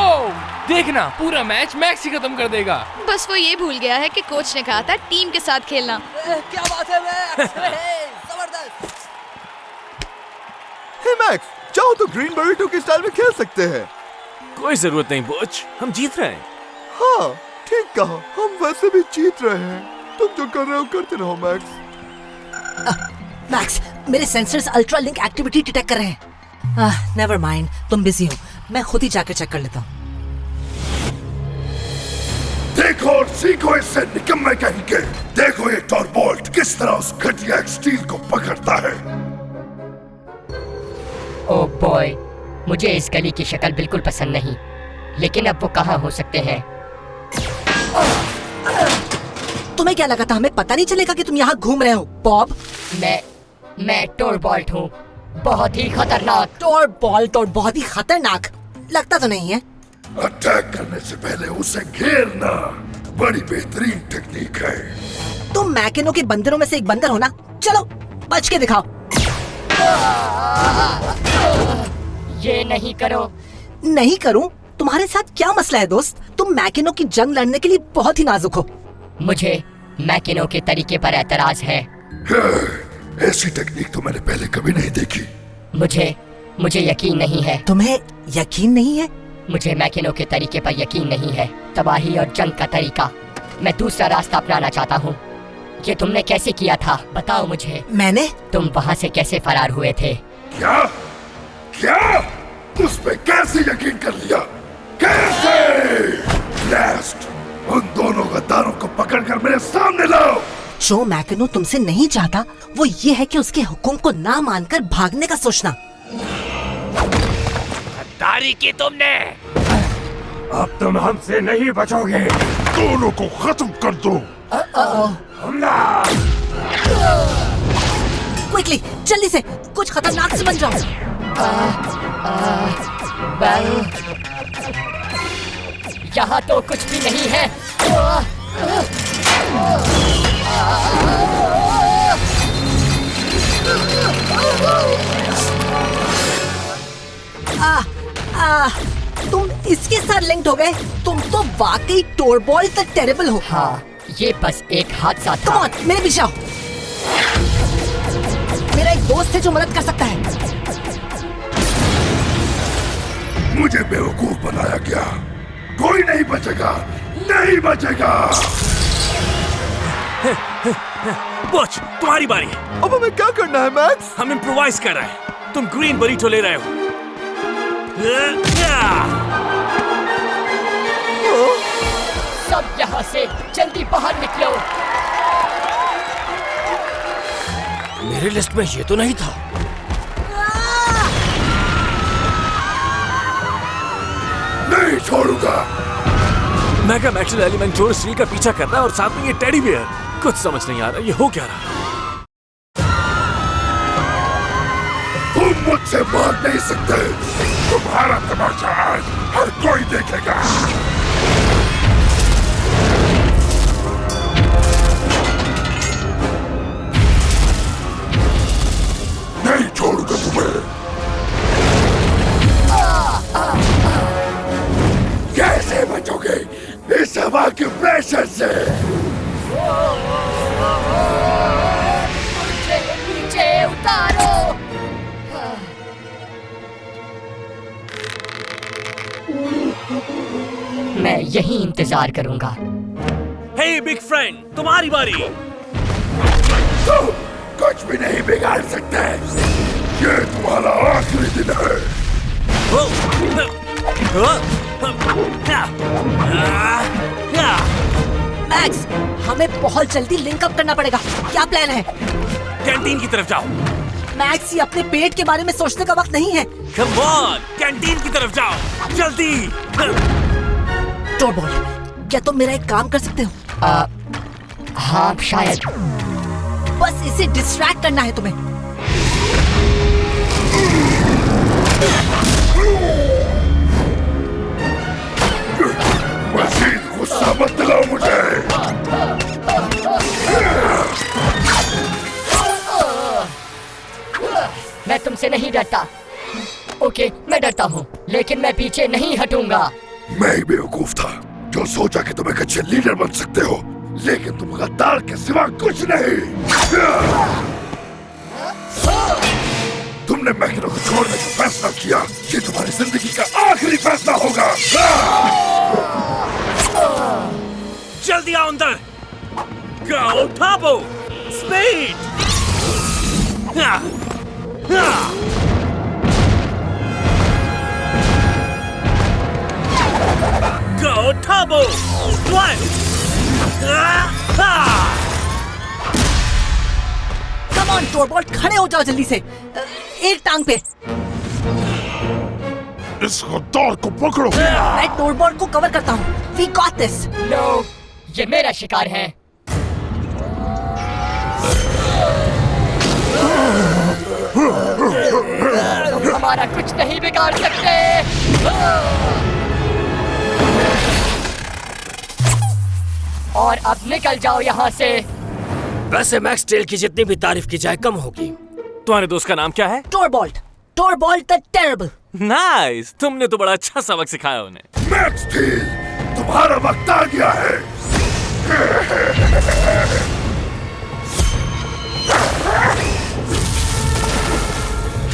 देखना, पूरा मैच मैक्स ही खत्म कर देगा। बस वो ये भूल गया है कि कोच ने कहा था टीम के साथ खेलना। क्या बात है मैक्स? जबरदस्त। हे मैक्स, चाहो तो ग्रीन बर्रिटो के स्टाइल में खेल सकते हैं। कोई जरूरत नहीं बुच, हम जीत रहे हैं। हाँ, ठीक कहा, हम वैसे भी जीत रहे हैं। तुम जो कर रहे हो करते रहो मैक्स। मैक्स, मेरे sensors ultra link activity detect कर रहे हैं। नेवर माइंड, तुम बिजी हो, मैं खुद ही जाकर चेक कर लेता हूँ। देखो और सीखो इससे, निकम्मे कहीं के। देखो ये टॉरबोल्ट किस तरह उस घटिया एक्स स्टील को पकड़ता है। ओह बॉय, मुझे इस गली की शक्ल बिल्कुल पसंद नहीं, लेकिन अब वो कहाँ हो सकते हैं? तुम्हें क्या लगा था हमें पता नहीं चलेगा कि तुम यहाँ घूम रहे हो, बॉब? मैं टॉरबोल्ट हूँ, बहुत ही खतरनाक। टॉरबोल्ट और बहुत ही खतरनाक लगता तो नहीं है। अटैक करने से पहले उसे घेरना बड़ी बेहतरीन टेक्निक है। तुम मैकेनो के बंदरों में से एक बंदर हो ना, चलो बच के दिखाओ। ये नहीं करो। नहीं करूं? तुम्हारे साथ क्या मसला है दोस्त? तुम मैकेनो की जंग लड़ने के लिए बहुत ही नाजुक हो। मुझे मैकेनो के तरीके पर एतराज है। ऐसी टेक्निक तो मैंने पहले कभी नहीं देखी। मुझे यकीन नहीं है। तुम्हें यकीन नहीं है? मुझे मैकेनो के तरीके पर यकीन नहीं है। तबाही और जंग का तरीका। मैं दूसरा रास्ता अपनाना चाहता हूँ। ये तुमने कैसे किया था, बताओ मुझे। मैंने? तुम वहाँ से कैसे फरार हुए थे? क्या? उस पे कैसे यकीन कर लिया? कैसे? ब्लास्ट! उन दोनों गद्दारों को पकड़कर मेरे सामने लाओ। जो मैकेनो तुमसे नहीं चाहता वो ये है कि उसके हुक्म को ना मानकर भागने का सोचना। गद्दारी की तुमने। अब तुम हमसे नहीं बचोगे। दोनों को खत्म कर दो। हमला! क्विकली, जल्दी से, कुछ खतरनाक से बन जाओ। यहाँ तो कुछ भी नहीं है। तुम इसके साथ लिंक्ड हो गए। तुम तो वाकई टोरबॉल द टेरिबल हो। हाँ, ये बस एक हादसा था। कम ऑन, मेरे पीछे आओ। मेरा एक दोस्त है जो मदद कर सकता है। मुझे बेवकूफ बनाया गया। कोई नहीं बचेगा, नहीं बचेगा। पोच, तुम्हारी बारी। अब हमें क्या करना है मैक्स? हम इम्प्रोवाइज कर रहे हैं। तुम ग्रीन बरीटो ले रहे हो। सब यहाँ से जल्दी बाहर निकलो। मेरी लिस्ट में ये तो नहीं था। नहीं छोड़ूंगा। मेगा मैक्सल एलिमेंट जो स्टील का पीछा कर रहा है और साथ में ये टेडी बियर। कुछ समझ नहीं आ रहा ये हो क्या रहा। तुम मुझसे भाग नहीं सकते। तुम्हारा तमाशा आज हर कोई देखेगा। नहीं छोड़ूंगा तुम्हें। कैसे बचोगे इस हवा के प्रेशर से? मुझे नीचे उतारो। मैं यही इंतजार करूंगा। हे बिग फ्रेंड, तुम्हारी बारी। तुम कुछ भी नहीं बिगाड़ सकते। ये तुम्हारा आखिरी दिन है। मैक्स, हमें बहुत जल्दी लिंक अप करना पड़ेगा। क्या प्लान है? कैंटीन की तरफ जाओ। मैक्स, ये अपने पेट के बारे में सोचने का वक्त नहीं है। कम ऑन, कैंटीन की तरफ जाओ जल्दी। टोरबॉल, क्या तुम मेरा एक काम कर सकते हो? हाँ शायद। बस इसे डिस्ट्रैक्ट करना है तुम्हें। मजीद गुस्सा मत दिलाओ मुझे। मैं तुमसे नहीं डरता। ओके, मैं डरता हूँ, लेकिन मैं पीछे नहीं हटूंगा। मैं ही बेवकूफ था जो सोचा कि तुम एक अच्छे लीडर बन सकते हो, लेकिन तुम गद्दार के सिवा कुछ नहीं। तुमने मैकिनो को छोड़ने का फैसला किया। ये तुम्हारी जिंदगी का आखिरी फैसला होगा। जल्दी आओ अंदर। Go Tabo! Speed! Go Tabo! One! Come on टोरबॉल, खड़े हो जाओ जल्दी से। एक टांग पे। इस गद्दार को पकड़ो। मैं टोरबॉल को कवर करता हूँ। We got this. No, ये मेरा शिकार है। तुम हमारा कुछ नहीं बिगाड़ सकते। और अब निकल जाओ यहाँ से। वैसे मैक्स टेल की जितनी भी तारीफ की जाए कम होगी। तुम्हारे दोस्त का नाम क्या है? टोरबॉल्ट। टोरबॉल्ट द टेरिबल। नाइस, तुमने तो बड़ा अच्छा सबक सिखाया उन्हें। मैक्स टेल, तुम्हारा वक्त आ गया है।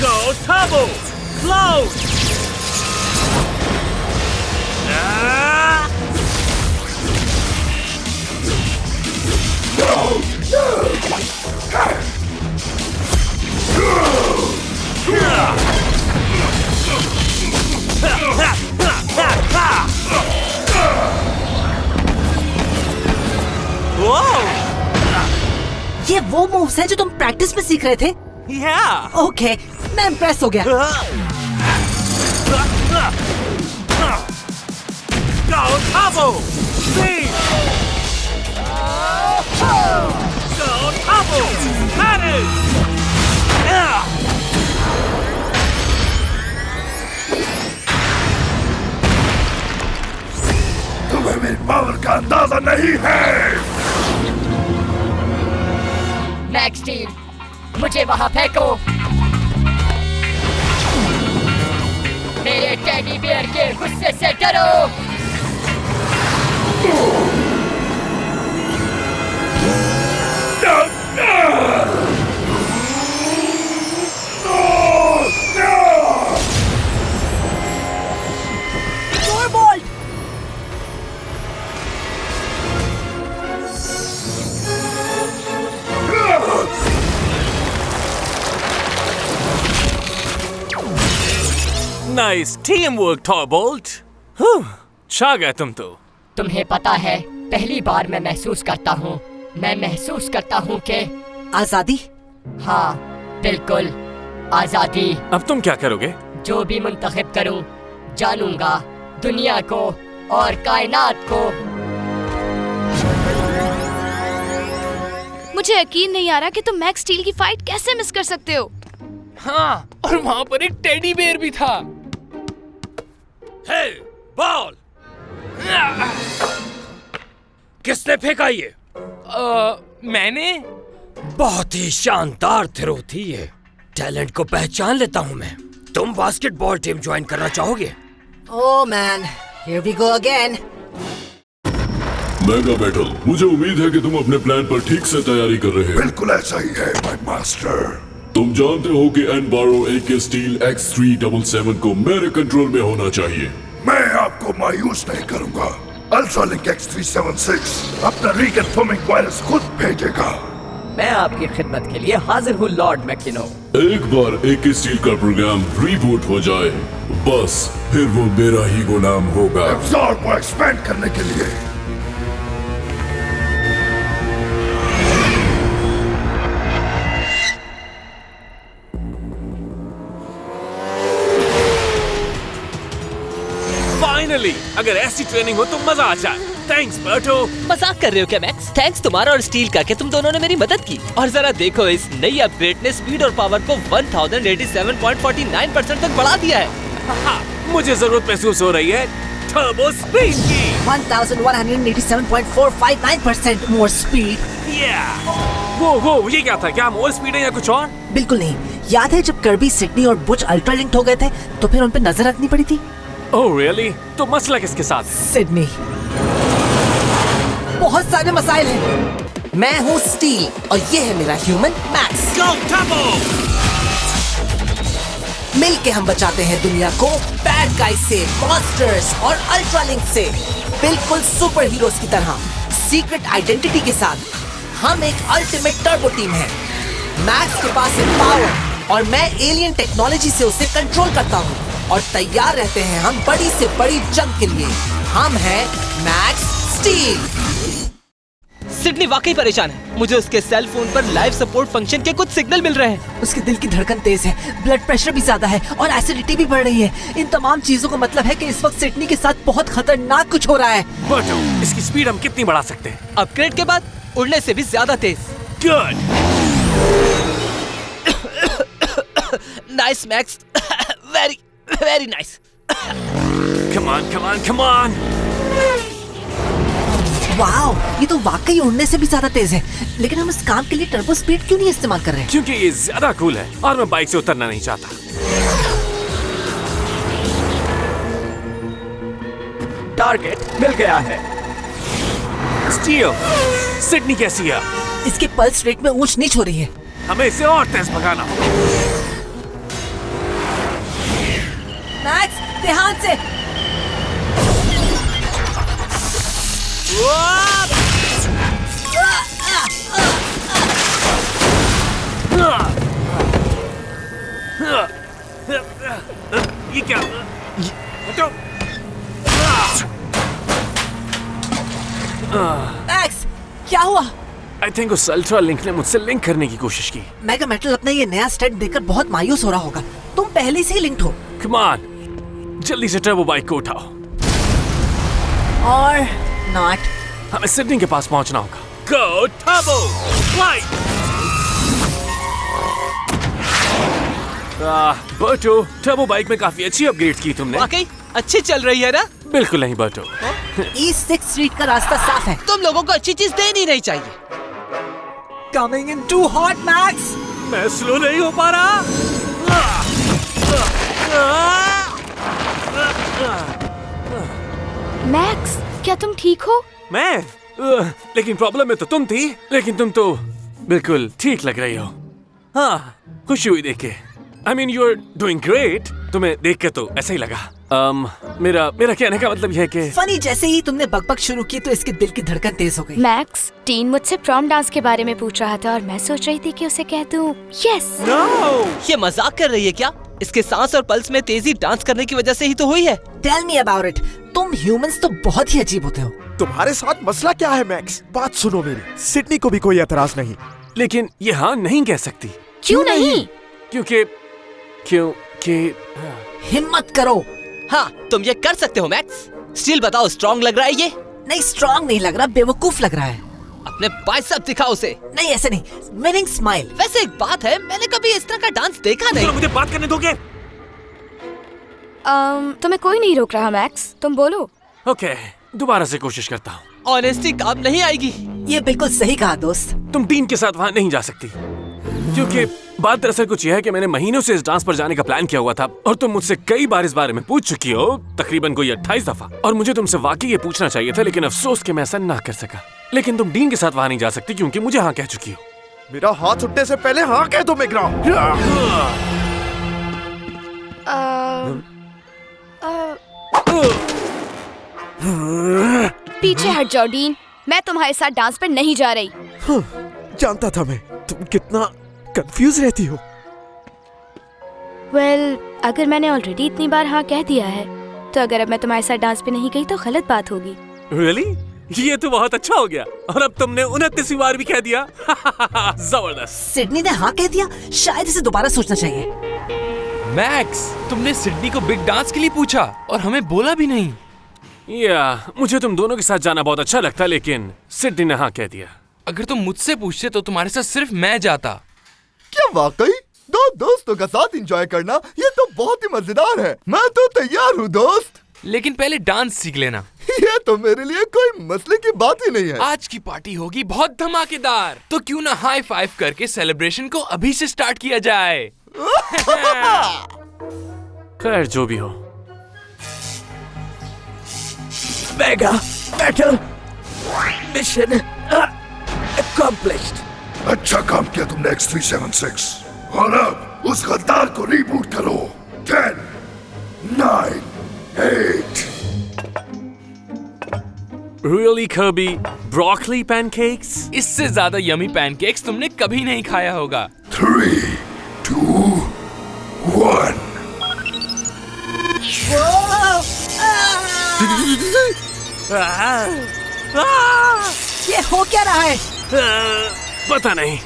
Go Tabo! Cloud! ये वो मूव्स हैं जो तुम प्रैक्टिस में सीख रहे थे? Yeah! ओके, मैं इम्प्रेस हो गया। Go Turbo! Speed! Go Turbo! Manage! तुम्हें मेरी पावर का अंदाजा नहीं है। मैक्स टीम, मुझे वहां फेंको। मेरे टेडी बियर के गुस्से से डरो। Nice teamwork, Torbolt. छा गए तुम तो। तुम्हें पता है, पहली बार मैं महसूस करता हूँ कि आजादी। हाँ, बिल्कुल आजादी। अब तुम क्या करोगे? जो भी मुंतखब करूँ, जानूंगा दुनिया को और कायनात को। मुझे यकीन नहीं आ रहा कि तुम मैक्स स्टील की फाइट कैसे मिस कर सकते हो। हाँ, और वहाँ पर एक टेडी बेयर भी था। हे, बॉल! किसने फेंका ये? मैंने। बहुत ही शानदार थ्रो थी ये। टैलेंट को पहचान लेता हूँ मैं। तुम बास्केटबॉल टीम ज्वाइन करना चाहोगे? Oh man, here we go again. Mega battle, मुझे उम्मीद है कि तुम अपने प्लान पर ठीक से तैयारी कर रहे हो। बिल्कुल ऐसा ही है, माय मास्टर। तुम जानते हो कि एनबारो AK स्टील X377 को मेरे कंट्रोल में होना चाहिए। मैं आपको मायूस नहीं करूंगा। अल्ट्रालिंक X376 अपना रिकन्फर्मिंग वायरस खुद भेजेगा। मैं आपकी खिदमत के लिए हाजिर हूँ लॉर्ड मैकिनो। एक बार AK स्टील का प्रोग्राम रीबूट हो जाए, बस फिर वो मेरा ही गुलाम होगा। एब्जॉर्ब को एक्सपेंड करने के लिए फाइनली, अगर ऐसी ट्रेनिंग हो तो मजा आ जाए। थैंक्स बर्टो। मजाक कर रहे हो क्या मैक्स? थैंक्स तुम्हारा और स्टील का कि तुम दोनों ने मेरी मदद की। और जरा देखो, इस नई अपग्रेड ने स्पीड और पावर को 1087.49% तक बढ़ा दिया है। मुझे जरूरत महसूस हो रही है टर्बो स्पीड की। 1187.459% मोर स्पीड। वो ये क्या था? क्या मोर स्पीड है या कुछ और? बिल्कुल नहीं। याद है जब कर्बी, सिडनी और बुच अल्ट्रा लिंक्ड हो गए थे तो फिर उन पे नजर रखनी पड़ी थी। Oh really? तो मसला किसके साथ? सिडनी। बहुत सारे मसाइल हैं। मैं हूँ स्टील और ये है मेरा ह्यूमन मैक्स। Go Turbo! मिलके हम बचाते हैं दुनिया को बैड गाइज से, मॉन्स्टर्स और अल्ट्रालिंक से, बिल्कुल सुपर हीरोज की तरह। सीक्रेट आइडेंटिटी के साथ हम एक अल्टीमेट टर्बो टीम है। मैक्स के पास है पावर और मैं एलियन टेक्नोलॉजी से उसे कंट्रोल करता हूँ और तैयार रहते हैं हम बड़ी से बड़ी जंग के लिए। हम हैं मैक्स स्टील। सिडनी वाकई परेशान है। मुझे उसके सेल फोन पर लाइव सपोर्ट फंक्शन के कुछ सिग्नल मिल रहे हैं। उसके दिल की धड़कन तेज है, ब्लड प्रेशर भी ज्यादा है और एसिडिटी भी बढ़ रही है। इन तमाम चीजों का मतलब है कि इस वक्त सिडनी के साथ बहुत खतरनाक कुछ हो रहा है। बर्टो, इसकी स्पीड हम कितनी बढ़ा सकते हैं? अपग्रेड के बाद उड़ने से भी ज्यादा तेज। Good. Nice Max. Very nice. Come on. Wow, ये तो वाकई उड़ने से भी ज्यादा तेज है। लेकिन हम इस काम के लिए टर्बो स्पीड क्यों नहीं इस्तेमाल कर रहे हैं? क्योंकि ये ज्यादा कूल है और मैं बाइक से उतरना नहीं चाहता। टारगेट मिल गया है। स्टील, सिडनी कैसी है? इसके पल्स रेट में ऊंच नीच हो रही है। हमें इसे और तेज भगाना होगा। मैक्स, ध्यान से। ये क्या? मैक्स, क्या हुआ? आई थिंक उस अल्ट्रा लिंक ने मुझसे लिंक करने की कोशिश की। मेगा मेटल अपना ये नया स्टेट देखकर बहुत मायूस हो रहा होगा। तुम पहले से ही लिंक्ड हो। कम ऑन, जल्दी से टर्बो बाइक को उठाओ। और नॉट। हमें सिडनी के पास पहुंचना होगा। गो टर्बो फ्लाइट। बर्टो, टर्बो बाइक में काफी अच्छी अपग्रेड की तुमने। वाकई अच्छी चल रही है ना? बिल्कुल नहीं बर्टो। E6 स्ट्रीट का रास्ता साफ है। तुम लोगों को अच्छी चीज देनी नहीं चाहिए। Coming in too hot, Max. मैं स्लो नहीं हो पा रहा। मैक्स, क्या तुम ठीक हो? मैं लेकिन प्रॉब्लम में तो तुम थी। लेकिन तुम तो बिल्कुल ठीक लग रही हो। हाँ, खुशी हुई देख के। I mean, you're doing great. तुम्हें देख के तो ऐसा ही लगा। मेरा कहने का मतलब यह है कि फनी, जैसे ही तुमने बकबक शुरू की तो इसके दिल की धड़कन तेज हो गई। मैक्स, टीन मुझसे प्रॉम डांस के बारे में पूछ रहा था और मैं सोच रही थी कि उसे कह दूं यस। ये मजाक कर रही है क्या? इसके सांस और पल्स में तेजी डांस करने की वजह से ही तो हुई है। Tell me about it. तुम ह्यूमंस तो बहुत ही अजीब होते हो। तुम्हारे साथ मसला क्या है मैक्स? बात सुनो मेरी। सिडनी को भी कोई एतराज नहीं, लेकिन ये हाँ नहीं कह सकती। क्यों नहीं? क्योंकि हिम्मत करो। हाँ, तुम ये कर सकते हो मैक्स। स्टील बताओ, स्ट्रॉन्ग लग रहा है ये? नहीं, स्ट्रॉन्ग नहीं लग रहा, बेवकूफ लग रहा है। अपने बाइसेप दिखाओ उसे। नहीं, ऐसे नहीं, विनिंग स्माइल। वैसे एक बात है, मैंने कभी इस तरह का डांस देखा नहीं। मुझे बात करने दोगे? तुम्हें कोई नहीं रोक रहा मैक्स, तुम बोलो। ओके, दोबारा से कोशिश करता हूँ। ऑनेस्टी काम नहीं आएगी। ये बिल्कुल सही कहा दोस्त। तुम टीम के साथ वहाँ नहीं जा सकती, क्योंकि बात दरअसल कुछ यह है कि मैंने महीनों से इस डांस पर जाने का प्लान किया हुआ था और तुम मुझसे कई बार इस बारे में पूछ चुकी हो, तकरीबन कोई 28 दफा। और मुझे तुमसे वाकई ये पूछना चाहिए था, लेकिन अफसोस कि मैं ऐसा ना कर सका। लेकिन तुम डीन के साथ वहाँ नहीं जा सकती क्योंकि मुझे हाँ कह चुकी हो। मेरा हाथ उठने से पहले हाँ कह दो मेग्रा। पीछे हट जाओ डीन, मैं तुम्हारे साथ डांस पर नहीं जा रही। जानता था मैं, तुम कितना कंफ्यूज रहती हो। अगर मैंने ऑलरेडी इतनी बार हाँ कह दिया है, तो अगर अब मैं तुम्हारे साथ डांस पे नहीं गई तो गलत बात होगी। Really? ये तो बहुत अच्छा हो गया। और अब तुमने 29वीं बार भी कह दिया। जबरदस्त। सिडनी ने हाँ कह दिया, शायद इसे दोबारा सोचना चाहिए। मैक्स, तुमने सिडनी को बिग डांस के लिए पूछा और हमें बोला भी नहीं। मुझे तुम दोनों के साथ जाना बहुत अच्छा लगता, लेकिन सिडनी ने हाँ कह दिया। अगर तुम मुझसे पूछते तो तुम्हारे साथ सिर्फ मैं जाता। क्या वाकई? दो दोस्तों का साथ एंजॉय करना, ये तो बहुत ही मजेदार है। मैं तो तैयार हूँ दोस्त। लेकिन पहले डांस सीख लेना। ये तो मेरे लिए कोई मसले की बात ही नहीं है। आज की पार्टी होगी बहुत धमाकेदार, तो क्यों ना हाई फाइव करके सेलिब्रेशन को अभी से स्टार्ट किया जाए। खैर, जो भी हो। Mega battle mission accomplished। अच्छा काम किया तुमने X376। और अब उस गद्दार को रीबूट करो। 10, 9, 8। Really, Kirby? Broccoli pancakes? इससे ज्यादा यमी पैनकेक्स तुमने कभी नहीं खाया होगा। 3, 2, 1। ये हो क्या रहा है? पता नहीं।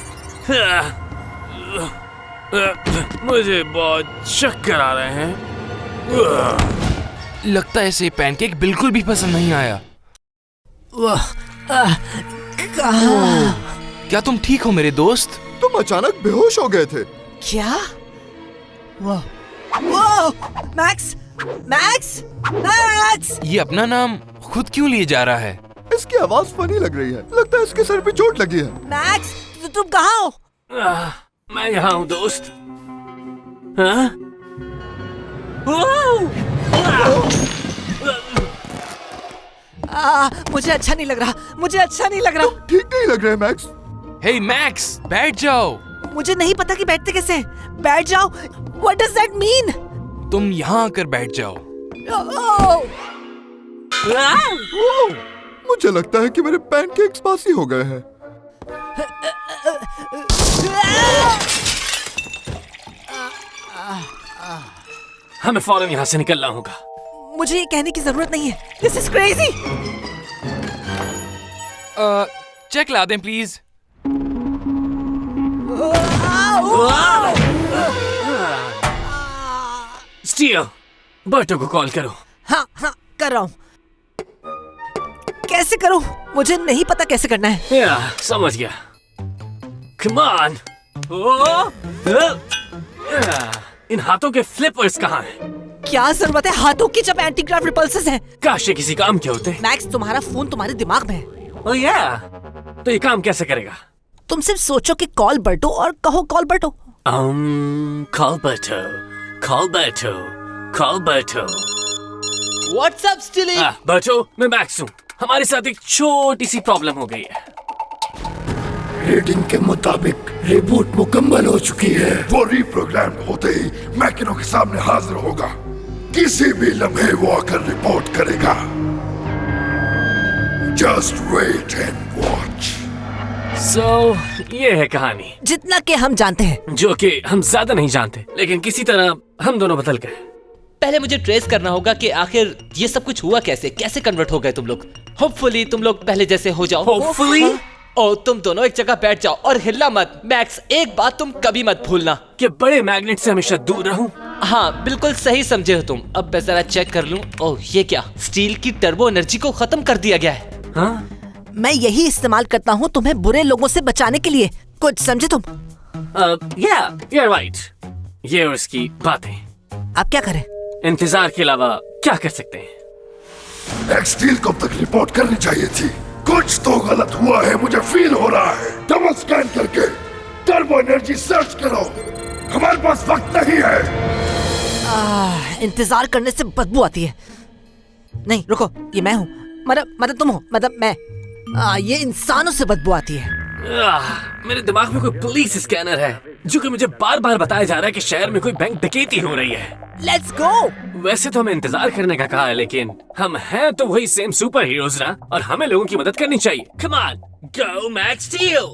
मुझे बहुत चक्कर आ रहे हैं। लगता है इसे पैनकेक बिल्कुल भी पसंद नहीं आया। क्या तुम ठीक हो मेरे दोस्त? तुम अचानक बेहोश हो गए थे। क्या? Max, max, max! ये अपना नाम खुद क्यों लिए जा रहा है? इसकी आवाज फनी लग रही है। लगता है इसके सर पे चोट लगी है। मैक्स, तुम कहाँ हो? मैं यहाँ हूँ दोस्त। मुझे अच्छा नहीं लग रहा। मुझे अच्छा नहीं लग रहा। ठीक नहीं लग रहा है मैक्स। हे मैक्स, बैठ जाओ। मुझे नहीं पता कि बैठते कैसे। बैठ जाओ। What does that mean? तुम यहाँ आकर बैठ जाओ। मुझे लगता है कि मेरे पैनकेक्स बासी हो गए हैं। हमें फौरन यहाँ से निकलना होगा। मुझे ये कहने की जरूरत नहीं है। This is crazy. चेक ला दें प्लीज। स्टील, बर्टो को कॉल करो। हाँ, कर रहा हूँ। कैसे करूं? मुझे नहीं पता कैसे करना है। या, समझ गया। Come on! इन हाथों के फ्लिपर्स कहाँ हैं? क्या जरूरत है हाथों की जब एंटी ग्राफ रिपल्सर्स हैं? काश ये किसी काम के होते। मैक्स, तुम्हारा फोन तुम्हारे दिमाग में है। ओह या, तो ये काम कैसे करेगा? तुम सिर्फ सोचो कि कॉल बटो और कहो कॉल बटो। कॉल बटो। What's up, Stilly? बटो, मैं मैक्स हूँ। हमारे साथ एक छोटी सी प्रॉब्लम हो गई है। रेटिंग के मुताबिक रिबूट मुकम्मल हो चुकी है। वो रीप्रोग्राम होते ही मैकिनो के सामने हाजिर होगा। किसी भी लम्हे वो आकर रिपोर्ट करेगा। Just wait and watch. ये है कहानी। जितना कि हम जानते हैं। जो कि हम ज्यादा नहीं जानते, लेकिन किसी तरह हम दोनों बदल गए। पहले मुझे ट्रेस करना होगा कि आखिर ये सब कुछ हुआ कैसे, कैसे कन्वर्ट हो गए तुम लोग। होपफुली तुम लोग पहले जैसे हो जाओ। होपफुली? और तुम दोनों एक जगह बैठ जाओ और हिलना मत। मैक्स, एक बात तुम कभी मत भूलना कि बड़े मैग्नेट से हमेशा दूर रहूं। हाँ, बिल्कुल सही समझे हो तुम। अब मैं जरा चेक कर लूं। ओह, ये क्या? स्टील की टर्बो एनर्जी को खत्म कर दिया गया है। हाँ? मैं यही इस्तेमाल करता हूँ तुम्हें बुरे लोगों से बचाने के लिए। कुछ समझे तुम? you're right. ये और इसकी बातें। अब क्या करें? इंतजार के अलावा क्या कर सकते हैं? एक्सटील को अब तक रिपोर्ट करनी चाहिए थी। कुछ तो गलत हुआ है, मुझे फील हो रहा है। डबल स्कैन करके टर्बो एनर्जी सर्च करो। हमारे पास वक्त नहीं है। इंतजार करने से बदबू आती है। नहीं रुको, ये मैं हूँ। मतलब तुम हो, मतलब मैं। ये इंसानों से बदबू आती है। मेरे दिमाग में कोई पुलिस स्कैनर है जो कि मुझे बार बार बताया जा रहा है कि शहर में कोई बैंक डकैती हो रही है। Let's go. वैसे तो हमें इंतजार करने का कहा है, लेकिन हम हैं तो वही सेम सुपर हीरोज ना, और हमें लोगों की मदद करनी चाहिए। Come on, go Max Steel।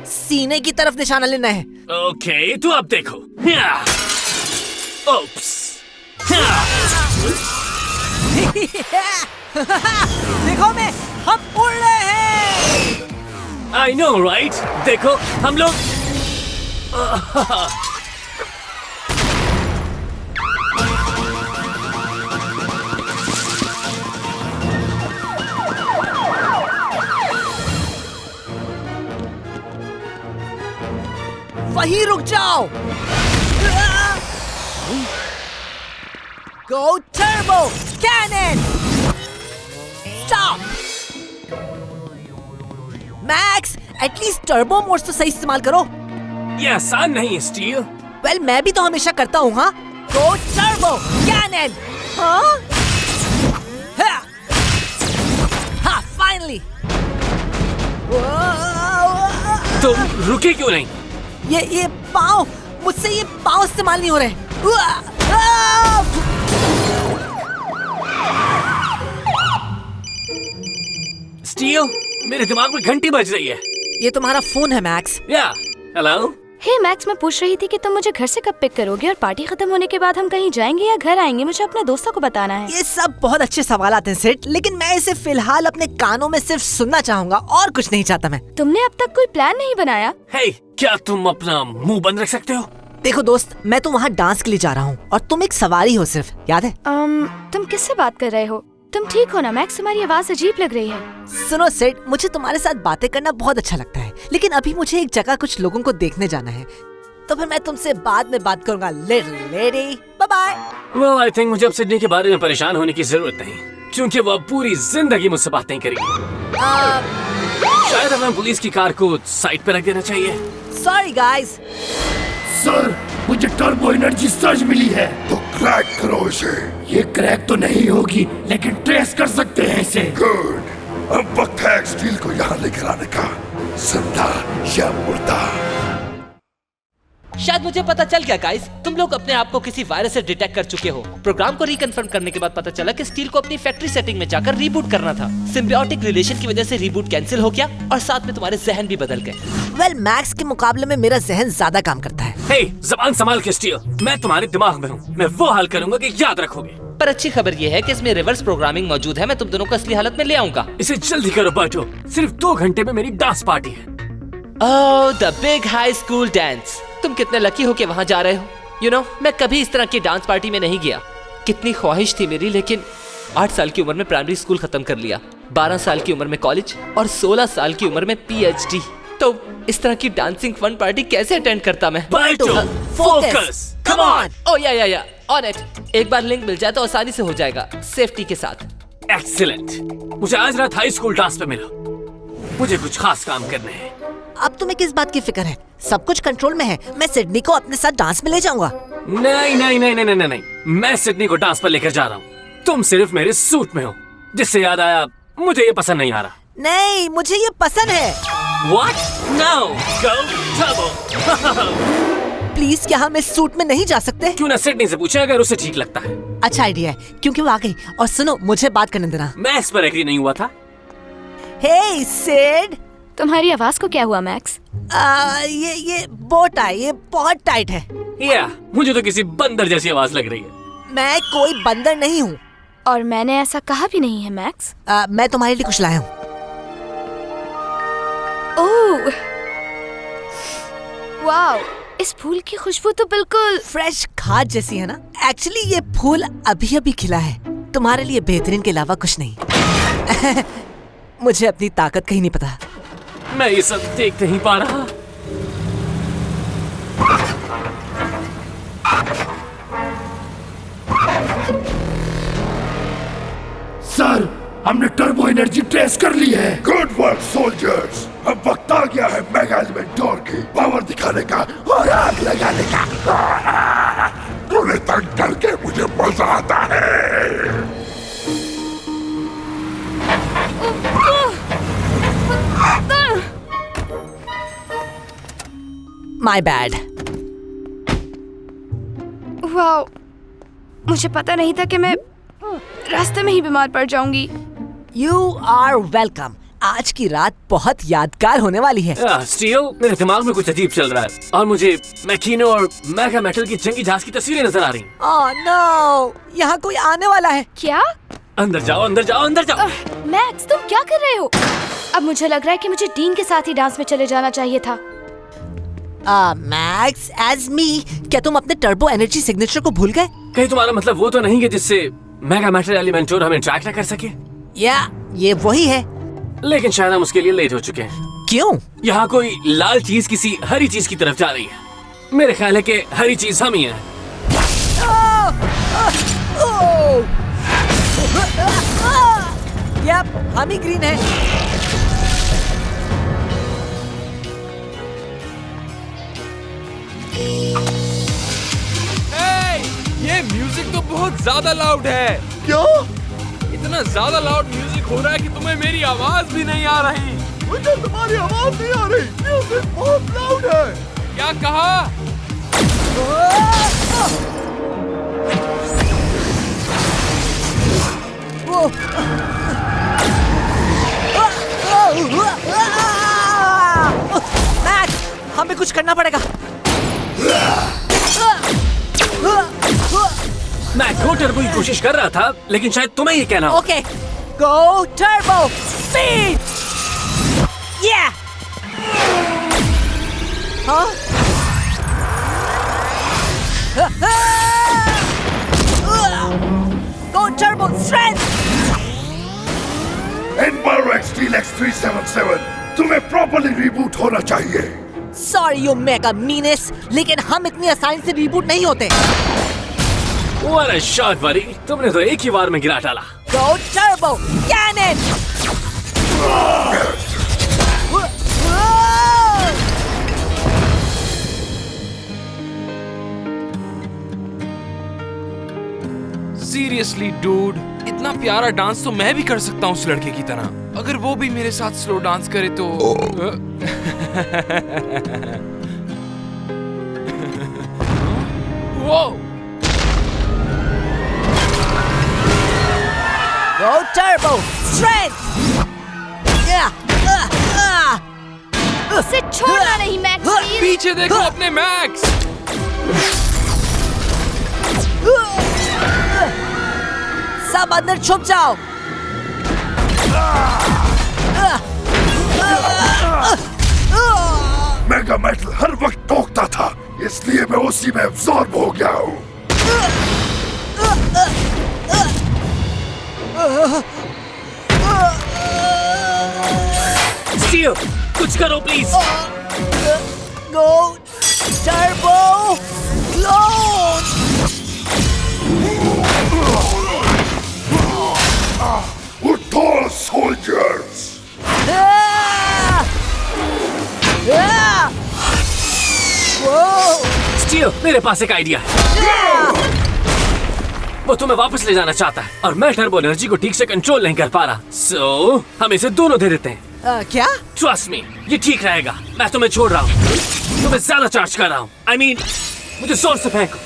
सीने की तरफ निशाना लेना है। ओके, तो अब देखो। ओप्स। देखो मैं, हम उड़ रहे हैं। I know, right? देखो, हम लोग वहीं रुक जाओ। Go turbo cannon! Stop! Max, at least turbo mode तो सही इस्तेमाल करो। ये आसान नहीं है, स्टील। वेल, मैं भी तो हमेशा करता हूँ। हाँ, Go turbo cannon! हाँ? हाँ, finally! तुम रुके क्यों नहीं? ये पाँव, मुझसे ये पाँव इस्तेमाल नहीं हो रहे। स्टील, मेरे दिमाग में घंटी बज रही है। ये तुम्हारा फोन है मैक्स। या, हेलो। हे मैक्स, मैं पूछ रही थी कि तुम मुझे घर से कब पिक करोगे और पार्टी खत्म होने के बाद हम कहीं जाएंगे या घर आएंगे? मुझे अपने दोस्तों को बताना है। ये सब बहुत अच्छे सवाल आते हैं सेठ, लेकिन मैं इसे फिलहाल अपने कानों में सिर्फ सुनना चाहूंगा और कुछ नहीं चाहता मैं। तुमने अब तक कोई प्लान नहीं बनाया? हे, क्या तुम अपना मुंह बंद रख सकते हो? देखो दोस्त, मैं तो वहाँ डांस के लिए जा रहा हूँ और तुम एक सवारी हो सिर्फ, याद है? तुम किससे बात कर रहे हो? तुम ठीक हो ना मैक्स? तुम्हारी आवाज अजीब लग रही है। सुनो सेठ, मुझे तुम्हारे साथ बातें करना बहुत अच्छा लगता है, लेकिन अभी मुझे एक जगह कुछ लोगों को देखने जाना है, तो फिर मैं तुमसे बाद में बात करूंगा। Little lady, bye bye. Well, I think मुझे अब सिडनी के बारे में परेशान होने की जरूरत नहीं, क्योंकि वो पूरी जिंदगी मुझसे बात नहीं करेगी। शायद हमें पुलिस की कार को साइड पे रख देना चाहिए। Sorry guys. सर, मुझे टर्बो एनर्जी सर्च मिली है। तो क्रैक करो इसे। ये क्रैक तो नहीं होगी, लेकिन ट्रेस कर सकते हैं इसे। गुड, अब वक्त है स्टील को यहाँ लेकर आने का, जिंदा या मुर्दा। शायद मुझे पता चल गया गाइस, तुम लोग अपने आप को किसी वायरस से डिटेक्ट कर चुके हो। प्रोग्राम को रिकन्फर्म करने के बाद पता चला कि स्टील को अपनी फैक्ट्री सेटिंग में जाकर रीबूट करना था। सिम्बियोटिक रिलेशन की वजह से रीबूट कैंसिल हो गया और साथ में तुम्हारे जहन भी बदल गए। वेल, मैक्स के मुकाबले में मेरा जहन ज्यादा काम करता है। हे, जबान संभाल के स्टील, मैं तुम्हारे दिमाग में हूँ। मैं वो हाल करूंगा कि याद रखोगे। पर अच्छी खबर ये है कि इसमें रिवर्स प्रोग्रामिंग मौजूद है। मैं तुम दोनों को असली हालत में ले आऊंगा। इसे जल्दी करो बाटो, सिर्फ 2 घंटे में मेरी डांस पार्टी है। Oh, the big high school dance. तुम कितने लकी हो कि वहाँ जा रहे हो। यू नो, मैं कभी इस तरह की डांस पार्टी में नहीं गया। कितनी ख्वाहिश थी मेरी, लेकिन 8 साल की उम्र में प्राइमरी स्कूल खत्म कर लिया, 12 साल की उम्र में कॉलेज और 16 साल की उम्र में PhD। तो इस तरह की डांसिंग फन पार्टी कैसे अटेंड करता मैं? Focus, come on. ओ या ऑन इट। एक बार लिंक मिल जाए तो आसानी से हो जाएगा, सेफ्टी के साथ। एक्सीलेंट। मुझे आज रात हाई स्कूल डांस पे मिलो, मुझे कुछ खास काम करने हैं। अब तुम्हें किस बात की फिक्र है? सब कुछ कंट्रोल में है। मैं सिडनी को अपने साथ डांस में ले जाऊंगा। नहीं, मैं सिडनी को डांस पर लेकर जा रहा हूँ। तुम सिर्फ मेरे सूट में हो, जिससे याद आया मुझे ये पसंद नहीं आ रहा। नहीं, मुझे ये पसंद है। What? No, go double. Please, क्या हम इस सूट में नहीं जा सकते? क्यों ना सिडनी से पूछे अगर उसे ठीक लगता है। अच्छा आइडिया है, क्योंकि वो आ गई। और सुनो, मुझे बात करने देना। मैं इस पर एग्री नहीं हुआ था। हे सिड, तुम्हारी आवाज को क्या हुआ मैक्स? ये बोट है, ये बहुत टाइट है। या, मुझे तो किसी बंदर जैसी आवाज लग रही है। मैं कोई बंदर नहीं हूँ। और मैंने ऐसा कहा भी नहीं है मैक्स। मैं तुम्हारे लिए कुछ लाया हूँ। ओह, वाओ, इस फूल की खुशबू तो बिल्कुल फ्रेश खाद जैसी है ना? एक्चुअली ये फूल अभी अभी खिला है, तुम्हारे लिए बेहतरीन के अलावा कुछ नहीं। मुझे अपनी ताकत कहीं नहीं पता। मैं ये सब देख नहीं पा रहा। सर, हमने टर्बो एनर्जी ट्रेस कर ली है। Good work soldiers. अब वक्त आ गया है मेगा एलिमेंटोर की पावर दिखाने का और आग लगाने का। उन्हें तंग करके मुझे मजा आता है। My bad. वाओ, मुझे पता नहीं था कि मैं रास्ते में ही बीमार पड़ जाऊंगी। You are welcome. आज की रात बहुत यादगार होने वाली है। स्टील, मेरे दिमाग में कुछ अजीब चल रहा है और मुझे मैकिनो और मेगा मेटल की जंगी जहाज की तस्वीरें नजर आ रही हैं। Oh no! यहाँ कोई आने वाला है। क्या? अंदर जाओ, अंदर जाओ, अंदर जाओ। मैक्स, तुम क्या कर रहे हो? अब मुझे लग रहा है कि मुझे डीन के साथ ही डांस में चले जाना चाहिए था। मैक्स, एज मी, क्या तुम अपने टर्बो एनर्जी सिग्नेचर को भूल गए? कहीं तुम्हारा मतलब वो तो नहीं है जिससे मेगा मेटल एलिमेंटोर हमें ट्रैक न कर सके? या, ये वही है। लेकिन शायद हम उसके लिए लेट हो चुके हैं। क्यों? यहाँ कोई लाल चीज किसी हरी चीज की तरफ जा रही है। मेरे ख्याल है कि हरी चीज हम ही हैं। यप, हम ही ग्रीन है। ये म्यूजिक तो बहुत ज्यादा लाउड है। क्यों? इतना ज्यादा लाउड म्यूजिक हो रहा है कि तुम्हें मेरी आवाज भी नहीं आ रही। मुझे तुम्हारी आवाज नहीं आ रही। म्यूजिक बहुत लाउड है। क्या कहा? मैक्स, हमें कुछ करना पड़ेगा। मैं गो टर्बो की कोशिश कर रहा था, लेकिन शायद तुम्हें ये कहना। Okay, go turbo speed. Yeah, हाँ, go turbo strength. Environment steel X377, तुम्हें प्रॉपर्ली रिबूट होना चाहिए। सॉरी यू मेगा मीनेस, लेकिन हम इतनी आसानी से रिबूट नहीं होते। What a shot, buddy! तुमने तो एक ही बार में गिरा डाला। Go turbo cannon! Seriously dude, इतना प्यारा डांस तो मैं भी कर सकता हूँ उस लड़के की तरह। अगर वो भी मेरे साथ स्लो डांस करे तो। वो Go turbo strength! उसे छोड़ना नहीं मैक्स। पीछे देखो अपने मैक्स। सब अंदर छुप जाओ। मेगा मेटल हर वक्त टोकता था, इसलिए मैं उसी में एब्जॉर्ब हो गया हूँ। स्टीव, कुछ करो प्लीज। Go turbo clone. उठो सोल्जर्स। स्टीव, मेरे पास एक आइडिया है। वो तुम्हें वापस ले जाना चाहता है और मैं टर्बो एनर्जी को ठीक से कंट्रोल नहीं कर पा रहा। सो हम इसे दोनों दे देते हैं। क्या? ट्रस्ट मी, ये ठीक रहेगा। मैं तुम्हें छोड़ रहा हूँ, तुम्हें ज्यादा चार्ज कर रहा हूँ। I mean, मुझे जोर से फेंको,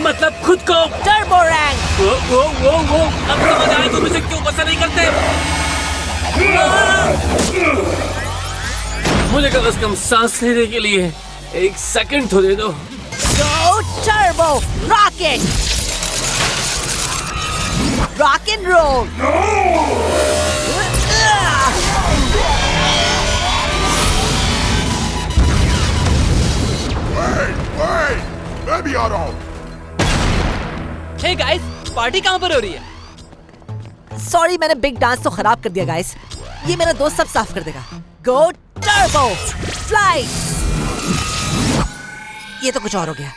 मतलब खुद को। Turbo rank. वो अब समझ आया तुम इसे क्यों पसंद नहीं करते। मुझे कम से कम सांस लेने के लिए 1 सेकंड तो दे दो। Go turbo rocket. Rock and roll. मैं भी आ रहा हूँ। हे गाइस, पार्टी कहाँ पर हो रही है? सॉरी, मैंने बिग डांस तो खराब कर दिया गाइस। ये मेरा दोस्त सब साफ कर देगा। गो टर्बो फ्लाई। ये तो कुछ और हो गया।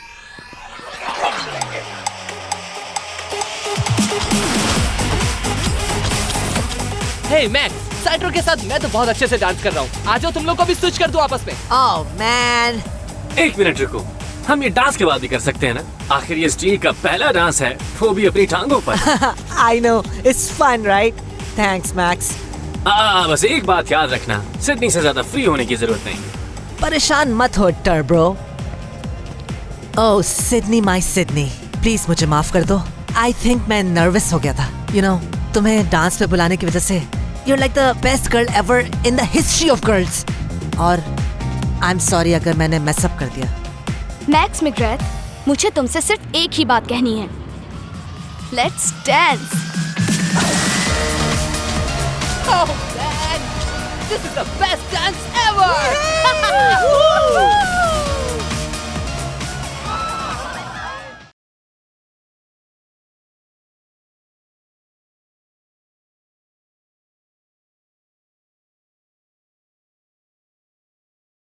हे मैक्स, साइट्रो के साथ मैं तो बहुत अच्छे से डांस कर रहा हूँ। आ जाओ, तुम लोग को भी स्विच कर दूं आपस में। Oh man. 1 मिनट रुको, हम ये डांस के बाद भी कर सकते हैं ना। आखिर ये स्टील का पहला डांस है, वो भी अपनी टांगों पर। I know, it's fun, right? Thanks, Max. बस एक बात याद रखना, सिडनी से ज्यादा फ्री होने की जरूरत नहीं। परेशान मत हो turbo. Oh Sydney, my Sydney, please मुझे माफ कर दो। आई थिंक मैं नर्वस हो गया था। You know, तुम्हें डांस पे बुलाने की वजह से you're like the best girl ever in the history of girls. और I'm sorry अगर मैंने mess up कर दिया। मैक्स मैकग्रेथ, मुझे तुमसे सिर्फ एक ही बात कहनी है। Let's dance. Oh man, this is the best dance ever!